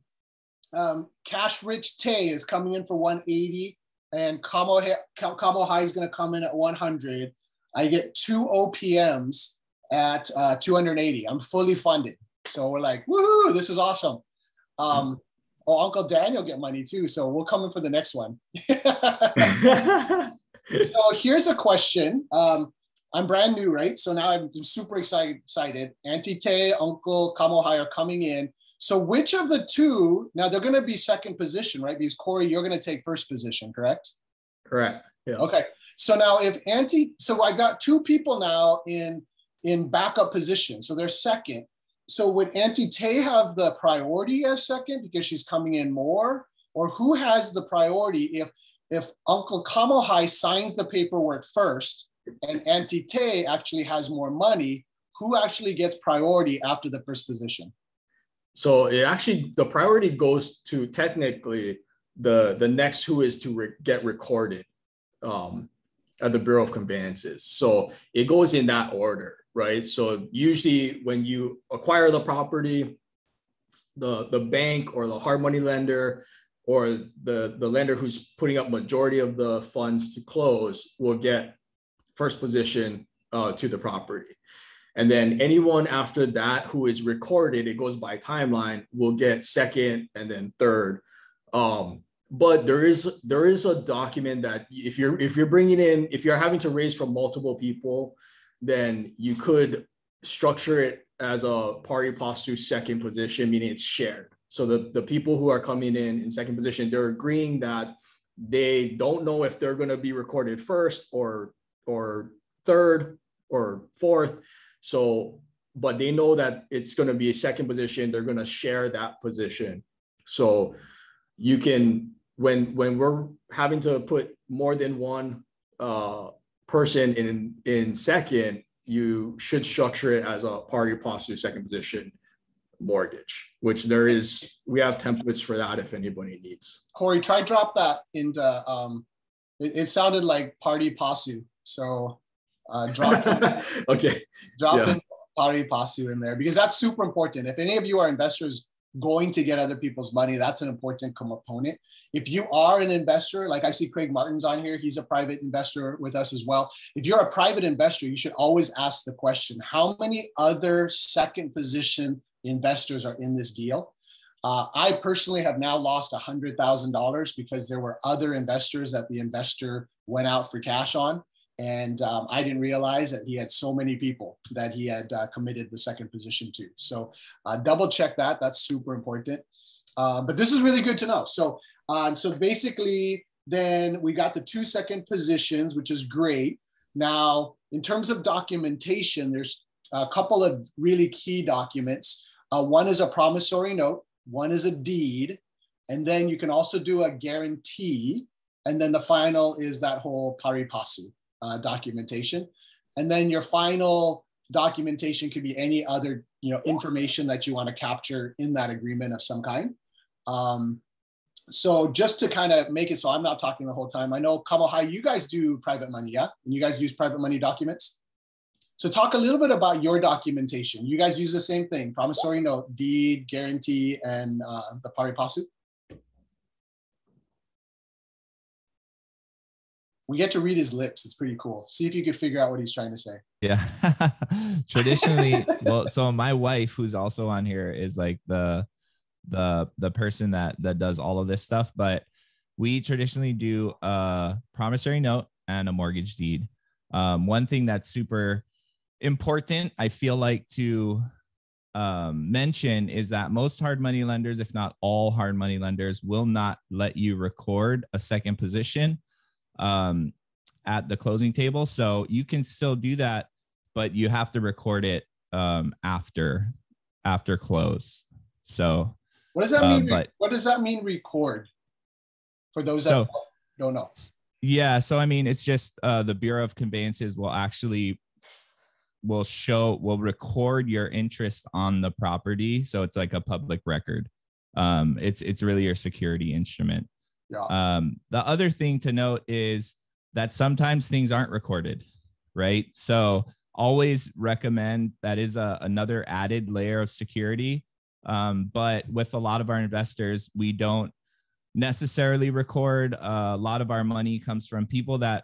Cash Rich Tay is coming in for 180 and Kamohai is going to come in at 100. I get 2 OPMs at 280. I'm fully funded. So we're like, woohoo, this is awesome. Uncle Daniel get money too. So we'll come in for the next one. So here's a question. I'm brand new, right? So now I'm super excited. Auntie Tay, Uncle Kamohai are coming in. So which of the two, now they're going to be second position, right? Because Corey, you're going to take first position, correct? Correct. Yeah. Okay. So now so I got 2 people now in backup position. So they're second. So would Auntie Tay have the priority as second because she's coming in more? Or who has the priority if Uncle Kamohai signs the paperwork first and Auntie Tay actually has more money, who actually gets priority after the first position? So the priority goes to technically the next who is to get recorded at the Bureau of Conveyances. So it goes in that order, right? So usually when you acquire the property, the bank or the hard money lender or the lender who's putting up majority of the funds to close will get first position to the property. And then anyone after that who is recorded, it goes by timeline, will get second and then third. But there is a document that if you're having to raise from multiple people, then you could structure it as a pari passu second position, meaning it's shared. So the people who are coming in second position, they're agreeing that they don't know if they're going to be recorded first or third or fourth. So, but they know that it's going to be a second position. They're going to share that position. So you can, when we're having to put more than one person in second, you should structure it as a pari passu second position mortgage, which we have templates for that if anybody needs. Corey, try drop that into, it sounded like pari passu. So drop okay. Drop in pari passu in there because that's super important. If any of you are investors going to get other people's money, that's an important component. If you are an investor, like I see Craig Martin's on here, he's a private investor with us as well. If you're a private investor, you should always ask the question, how many other second position investors are in this deal? I personally have now lost $100,000 because there were other investors that the investor went out for cash on. And I didn't realize that he had so many people that he had committed the second position to. So double check that. That's super important. But this is really good to know. So basically, then we got the 2 second positions, which is great. Now, in terms of documentation, there's a couple of really key documents. One is a promissory note. One is a deed. And then you can also do a guarantee. And then the final is that whole pari passu documentation. And then your final documentation could be any other information that you want to capture in that agreement of some kind. So just to kind of make it so I'm not talking the whole time, I know Kamohai, you guys do private money, yeah? And you guys use private money documents? So talk a little bit about your documentation. You guys use the same thing, promissory note, deed, guarantee, and the pari passu? We get to read his lips. It's pretty cool. See if you could figure out what he's trying to say. Yeah. Traditionally, well, so my wife, who's also on here, is like the person that does all of this stuff. But we traditionally do a promissory note and a mortgage deed. One thing that's super important, I feel like, to mention is that most hard money lenders, if not all hard money lenders, will not let you record a second position at the closing table. So you can still do that, but you have to record it after close. So what does that mean? What does that mean, record? for those that don't know? Yeah. So, I mean, it's just the Bureau of Conveyances will record your interest on the property. So it's like a public record. It's really your security instrument. Yeah. The other thing to note is that sometimes things aren't recorded, right? So always recommend that is another added layer of security. But with a lot of our investors, we don't necessarily record. A lot of our money comes from people that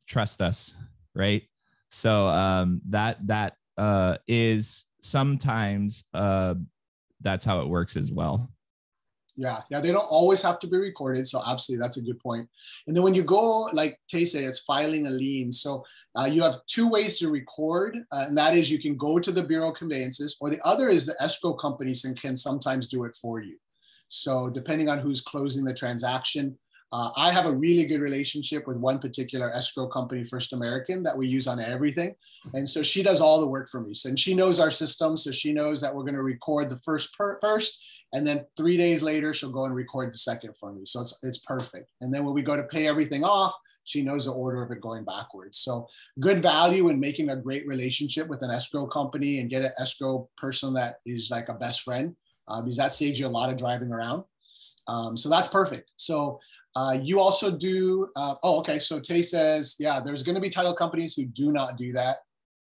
trust us, right? So that is sometimes that's how it works as well. Yeah, they don't always have to be recorded. So absolutely, that's a good point. And then when you go, like Tay said, it's filing a lien. So you have two ways to record, and that is you can go to the Bureau of Conveyances, or the other is the escrow companies and can sometimes do it for you. So depending on who's closing the transaction, I have a really good relationship with one particular escrow company, First American, that we use on everything. And so she does all the work for me. So, and she knows our system. So she knows that we're going to record the first, and then 3 days later, she'll go and record the second for me. So it's perfect. And then when we go to pay everything off, she knows the order of it going backwards. So good value in making a great relationship with an escrow company and get an escrow person that is like a best friend, because that saves you a lot of driving around. So that's perfect. So you also do, okay. So Tay says, yeah, there's going to be title companies who do not do that.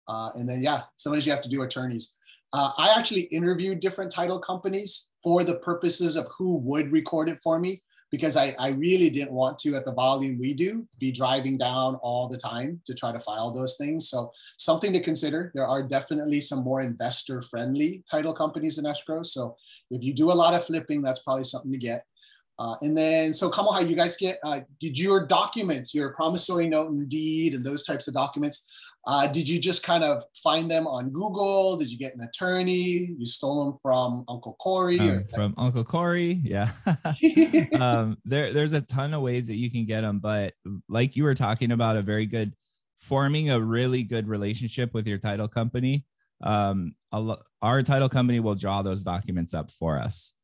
And then, yeah, sometimes you have to do attorneys. I actually interviewed different title companies for the purposes of who would record it for me, because I really didn't want to, at the volume we do, be driving down all the time to try to file those things. So something to consider. There are definitely some more investor-friendly title companies in escrow. So if you do a lot of flipping, that's probably something to get. And then, so Kamal, you guys get, did your documents, your promissory note and deed and those types of documents, did you just kind of find them on Google? Did you get an attorney? You stole them from Uncle Corey? From Uncle Corey, yeah. There's a ton of ways that you can get them, but like you were talking about, forming a really good relationship with your title company. Our title company will draw those documents up for us.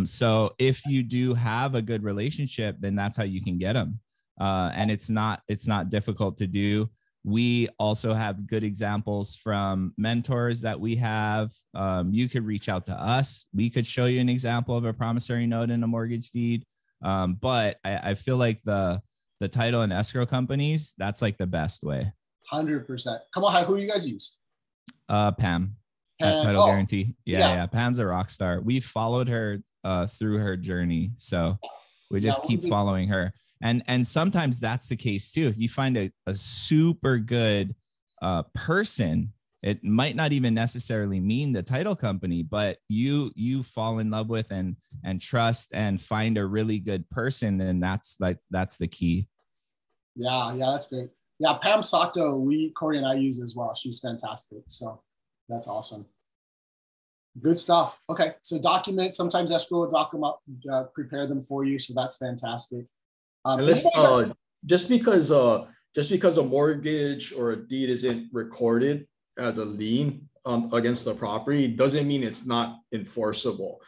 So if you do have a good relationship, then that's how you can get them. And it's not difficult to do. We also have good examples from mentors that we have. You could reach out to us. We could show you an example of a promissory note and a mortgage deed. But I feel like the title and escrow companies, that's like the best way. 100%. Come on, who do you guys use? Pam. At Title Guarantee. Yeah. Pam's a rock star. We followed her through her journey. So we just keep following her. And sometimes that's the case too. If you find a super good person, it might not even necessarily mean the title company, but you fall in love with and trust and find a really good person, then that's the key. Yeah, that's great. Yeah, Pam Sato, Corey and I use as well. She's fantastic. So that's awesome. Good stuff. Okay, so documents, sometimes escrow will doc them up, prepare them for you. So that's fantastic. Just because a mortgage or a deed isn't recorded as a lien against the property doesn't mean it's not enforceable,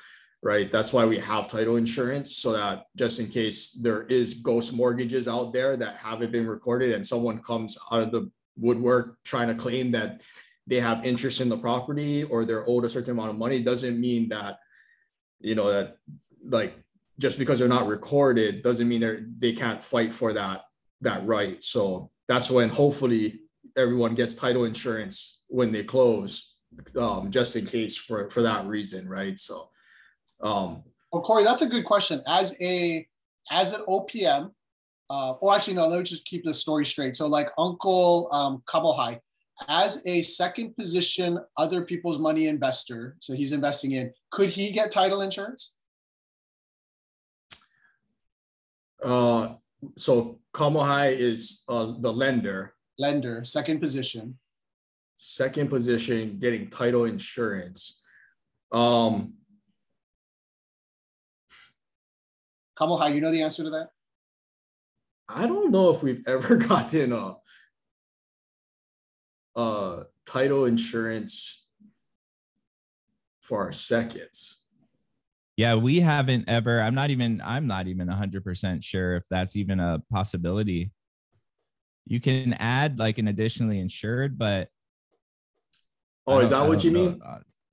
right? That's why we have title insurance, so that just in case there is ghost mortgages out there that haven't been recorded and someone comes out of the woodwork trying to claim that they have interest in the property or they're owed a certain amount of money, doesn't mean that, that like, just because they're not recorded doesn't mean they can't fight for that right. So that's when hopefully everyone gets title insurance when they close, just in case for that reason, right? So, well, Corey, that's a good question. As an OPM, actually no, let me just keep this story straight. So like Uncle Kabohai, as a second position, other people's money investor, so he's investing in, could he get title insurance? So Kamohai is the lender. Second position, getting title insurance. Kamohai, you know the answer to that? I don't know if we've ever gotten a title insurance for our seconds. Yeah, we haven't ever. I'm not even 100% sure if that's even a possibility. You can add like an additionally insured, but is that what you mean?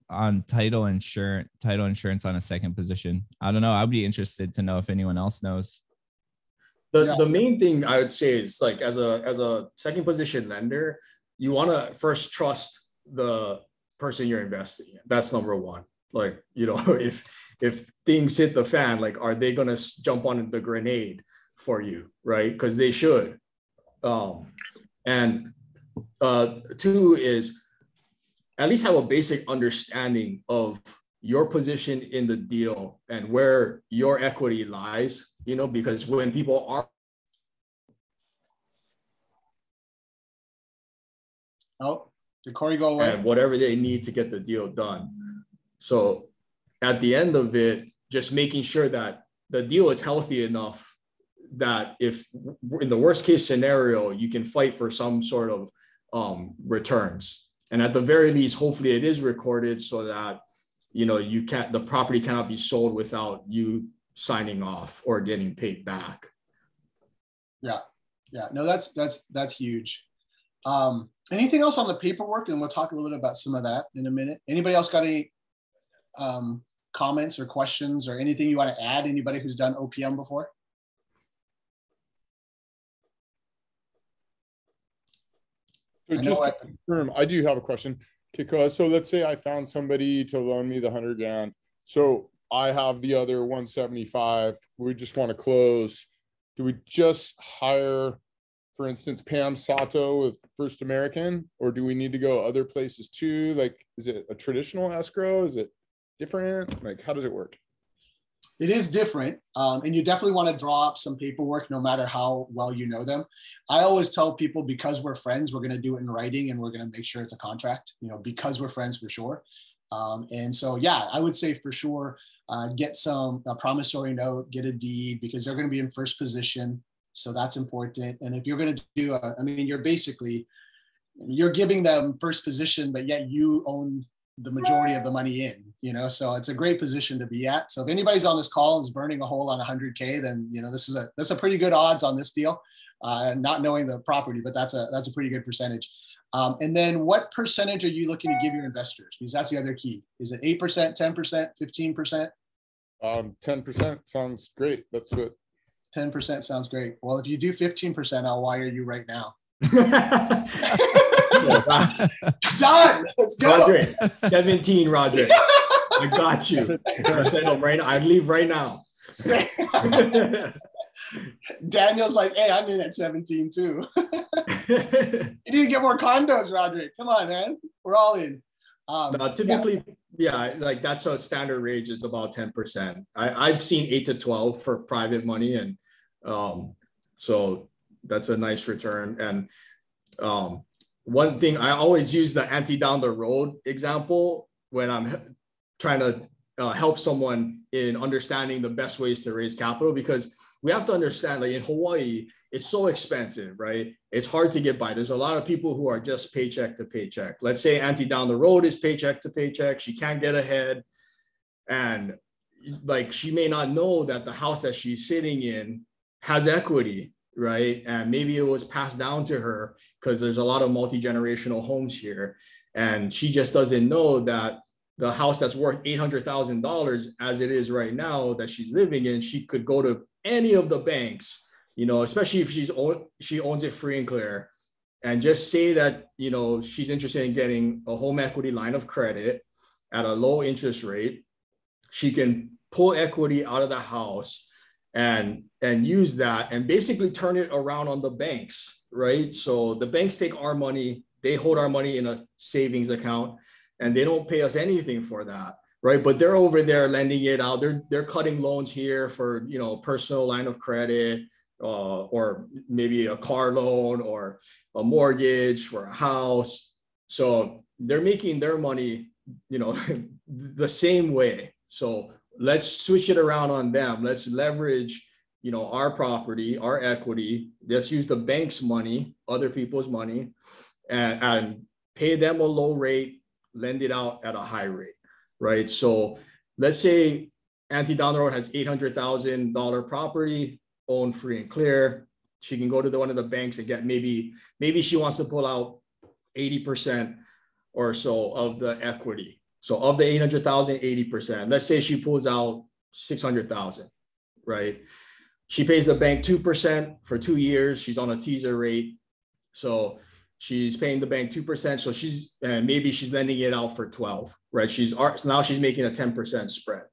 On title insurance on a second position. I don't know. I'd be interested to know if anyone else knows. The main thing I would say is, like, as a second position lender, you want to first trust the person you're investing in. That's number one. Like, if things hit the fan, like, are they going to jump on the grenade for you, right? Because they should. And two is at least have a basic understanding of your position in the deal and where your equity lies, because when people are. Oh, did Corey go away? And whatever they need to get the deal done. So at the end of it, just making sure that the deal is healthy enough that if in the worst case scenario, you can fight for some sort of returns. And at the very least, hopefully it is recorded so that, the property cannot be sold without you signing off or getting paid back. Yeah. No, that's huge. Anything else on the paperwork? And we'll talk a little bit about some of that in a minute. Anybody else got any comments or questions or anything you want to add? Anybody who's done OPM before? So just to confirm, I do have a question. Because so let's say I found somebody to loan me the 100 grand. So I have the other 175. We just want to close. Do we just hire, for instance, Pam Sato with First American, or do we need to go other places too? Like, is it a traditional escrow? Is it different? Like, how does it work? It is different. And you definitely want to draw up some paperwork no matter how well you know them. I always tell people, because we're friends, we're going to do it in writing and we're going to make sure it's a contract, because we're friends for sure. And so, yeah, I would say for sure, get a promissory note, get a deed, because they're going to be in first position. So that's important. And if you're going to do, you're giving them first position, but yet you own the majority of the money in, so it's a great position to be at. So if anybody's on this call and is burning a hole on 100K, then, that's a pretty good odds on this deal, not knowing the property, but that's a pretty good percentage. And then what percentage are you looking to give your investors? Because that's the other key. Is it 8%, 10%, 15%? 10% sounds great. That's what. 10% sounds great. Well, if you do 15%, I'll wire you right now. Done. Let's go. Roderick, 17, Roderick. I got you. I said them right now. I leave right now. Daniel's like, hey, I'm in at 17 too. You need to get more condos, Roderick. Come on, man. We're all in. Typically, like that's a standard range is about 10%. I've seen 8 to 12 for private money, and so that's a nice return. And one thing, I always use the ante down the road example when I'm trying to help someone in understanding the best ways to raise capital, because we have to understand, like in Hawaii, it's so expensive, right? It's hard to get by. There's a lot of people who are just paycheck to paycheck. Let's say ante down the road is paycheck to paycheck. She can't get ahead. And like, she may not know that the house that she's sitting in has equity, right? And maybe it was passed down to her because there's a lot of multi-generational homes here. And she just doesn't know that the house that's worth $800,000 as it is right now that she's living in, she could go to any of the banks, especially if she owns it free and clear, and just say that, she's interested in getting a home equity line of credit at a low interest rate. She can pull equity out of the house and use that and basically turn it around on the banks, right? So the banks take our money, they hold our money in a savings account, and they don't pay us anything for that, right? But they're over there lending it out. They're cutting loans here for, personal line of credit, or maybe a car loan or a mortgage for a house. So they're making their money, the same way. So let's switch it around on them. Let's leverage, our property, our equity. Let's use the bank's money, other people's money, and pay them a low rate, lend it out at a high rate, right? So let's say Auntie down the road has $800,000 property, owned free and clear. She can go to one of the banks and get maybe she wants to pull out 80% or so of the equity. So of the 800,000, 80%. Let's say she pulls out 600,000, right? She pays the bank 2% for 2 years. She's on a teaser rate. So she's paying the bank 2%. So maybe she's lending it out for 12, right? Now she's making a 10% spread,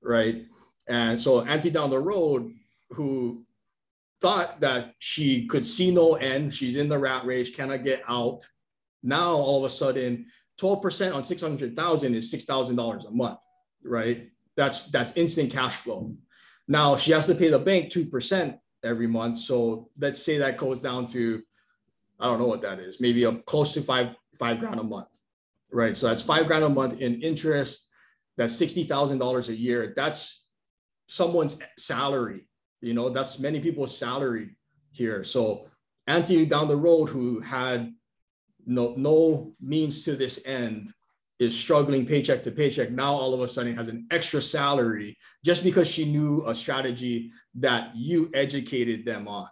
right? And so Auntie down the road, who thought that she could see no end, she's in the rat race, cannot get out. Now all of a sudden, 12% on 600,000 is $6,000 a month, right? That's instant cash flow. Now she has to pay the bank 2% every month. So let's say that goes down to, I don't know what that is, maybe close to five grand a month, right? So that's $5,000 a month in interest. That's $60,000 a year. That's someone's salary. You know, that's many people's salary here. So Auntie down the road, who had no means to this end, is struggling paycheck to paycheck. Now all of a sudden has an extra salary just because she knew a strategy that you educated them on,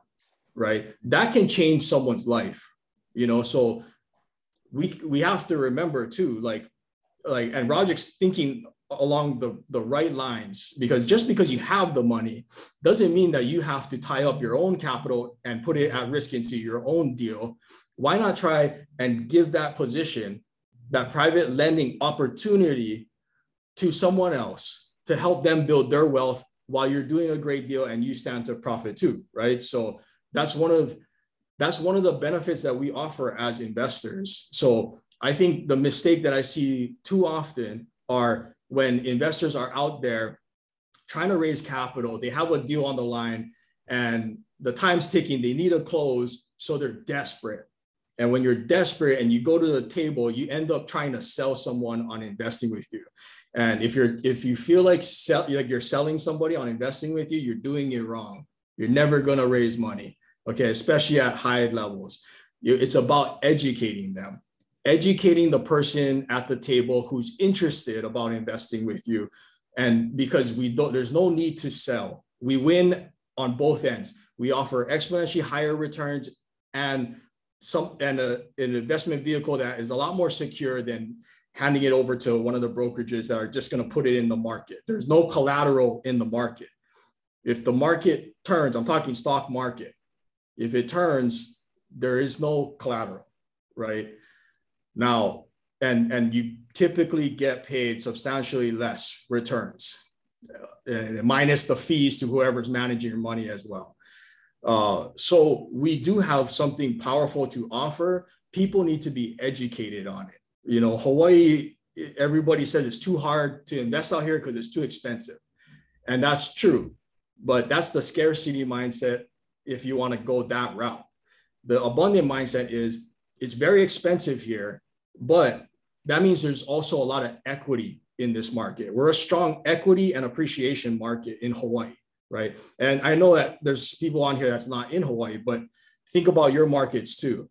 right? That can change someone's life, you know? So we have to remember too, and Rajik's thinking along the right lines, because just because you have the money doesn't mean that you have to tie up your own capital and put it at risk into your own deal. Why not try and give that position, that private lending opportunity, to someone else to help them build their wealth while you're doing a great deal and you stand to profit too, right? So that's one of the benefits that we offer as investors. So I think the mistake that I see too often are when investors are out there trying to raise capital, they have a deal on the line and the time's ticking, they need a close, so they're desperate. And when you're desperate and you go to the table, you end up trying to sell someone on investing with you. And if you feel like you're selling somebody on investing with you, you're doing it wrong. You're never going to raise money, okay? Especially at high levels. It's about educating them, educating the person at the table who's interested about investing with you. And because there's no need to sell. We win on both ends. We offer exponentially higher returns and an investment vehicle that is a lot more secure than handing it over to one of the brokerages that are just going to put it in the market. There's no collateral in the market. If the market turns, I'm talking stock market, if it turns, there is no collateral, right? Now, and you typically get paid substantially less returns, minus the fees to whoever's managing your money as well. So we do have something powerful to offer. People need to be educated on it. You know, Hawaii, everybody says it's too hard to invest out here because it's too expensive. And that's true, but that's the scarcity mindset if you want to go that route. The abundant mindset is it's very expensive here, but that means there's also a lot of equity in this market. We're a strong equity and appreciation market in Hawaii, right? And I know that there's people on here that's not in Hawaii, but think about your markets too,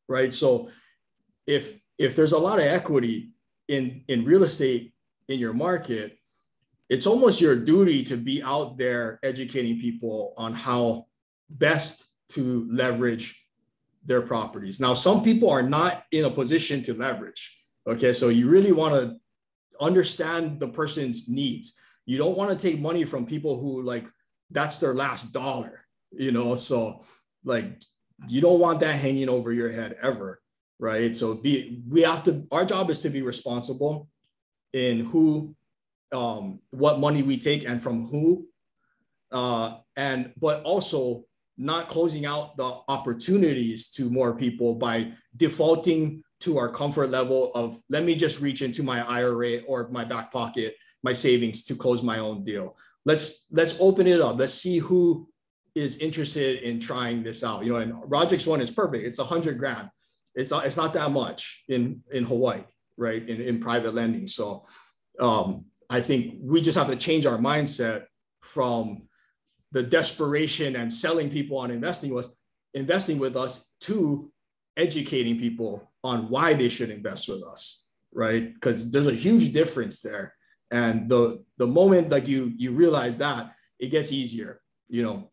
right? So if there's a lot of equity in real estate in your market, it's almost your duty to be out there educating people on how best to leverage their properties. Now, some people are not in a position to leverage. Okay, so you really want to understand the person's needs. You don't want to take money from people who that's their last dollar, you know? So you don't want that hanging over your head ever, right? So our job is to be responsible in what money we take and from who, but also not closing out the opportunities to more people by defaulting to our comfort level of, let me just reach into my IRA or my back pocket, my savings to close my own deal. Let's open it up. Let's see who is interested in trying this out. You know, and Rajik's one is perfect. It's 100 grand. It's not that much in Hawaii, right? In private lending. So I think we just have to change our mindset from the desperation and selling people on investing with us to educating people on why they should invest with us, right? Because there's a huge difference there. And the moment like you realize that, it gets easier.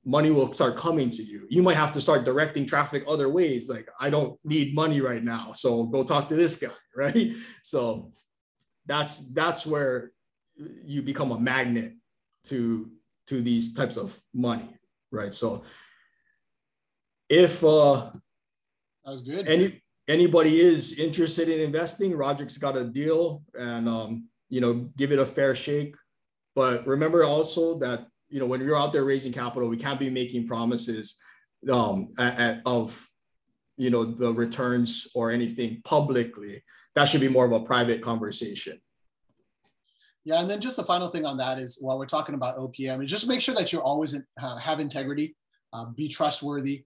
Money will start coming to you. You might have to start directing traffic other ways. Like, I don't need money right now, so go talk to this guy, right? So that's where you become a magnet to these types of money, right? So if that was good. Anybody is interested in investing, Roderick's got a deal, and give it a fair shake. But remember also that when you're out there raising capital, we can't be making promises of the returns or anything publicly. That should be more of a private conversation. Yeah, and then just the final thing on that is, while we're talking about OPM, is just make sure that you're always have integrity, be trustworthy,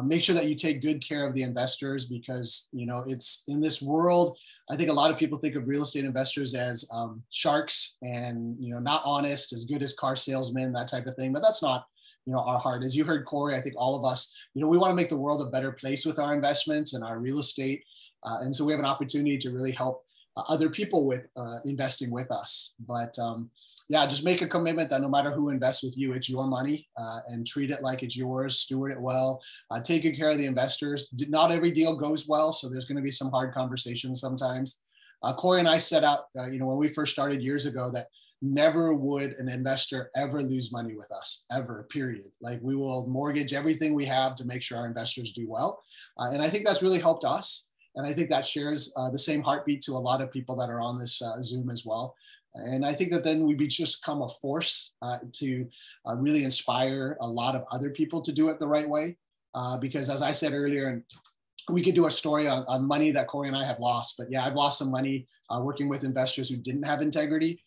make sure that you take good care of the investors, because it's in this world. I think a lot of people think of real estate investors as sharks and not honest, as good as car salesmen, that type of thing. But that's not our heart. As you heard Corey, I think all of us, we want to make the world a better place with our investments and our real estate, and so we have an opportunity to really help other people with investing with us. But yeah, just make a commitment that no matter who invests with you, it's your money, and treat it like it's yours, steward it well, take good care of the investors. Not every deal goes well, so there's going to be some hard conversations sometimes. Corey and I set out, when we first started years ago, that never would an investor ever lose money with us, ever, period. Like, we will mortgage everything we have to make sure our investors do well. And I think that's really helped us. And I think that shares the same heartbeat to a lot of people that are on this Zoom as well. And I think that then we just come a force to really inspire a lot of other people to do it the right way. Because as I said earlier, and we could do a story on money that Corey and I have lost. But yeah, I've lost some money working with investors who didn't have integrity,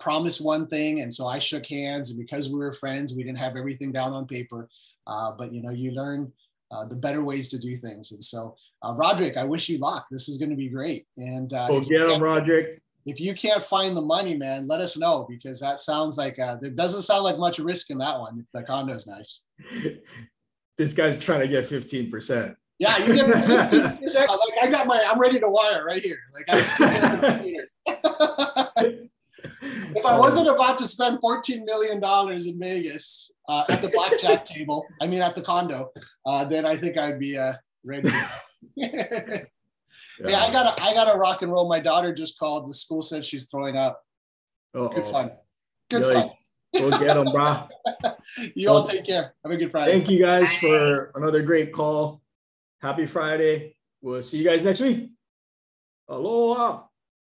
promised one thing. And so I shook hands, and because we were friends, we didn't have everything down on paper. But you learn the better ways to do things. And so, Roderick, I wish you luck. This is going to be great. And get him, Roderick. If you can't find the money, man, let us know, because that sounds like there doesn't sound like much risk in that one. If the condo's nice. This guy's trying to get 15%. Yeah, you get 15%. Like, I'm ready to wire right here. Like, if I wasn't about to spend $14 million in Vegas at the blackjack table, at the condo, then I think I'd be ready. Yeah, I gotta rock and roll. My daughter just called. The school said she's throwing up. Good fun. Good fun. Go get them, bro. You all take care. Have a good Friday. Thank you guys for another great call. Happy Friday. We'll see you guys next week. Aloha.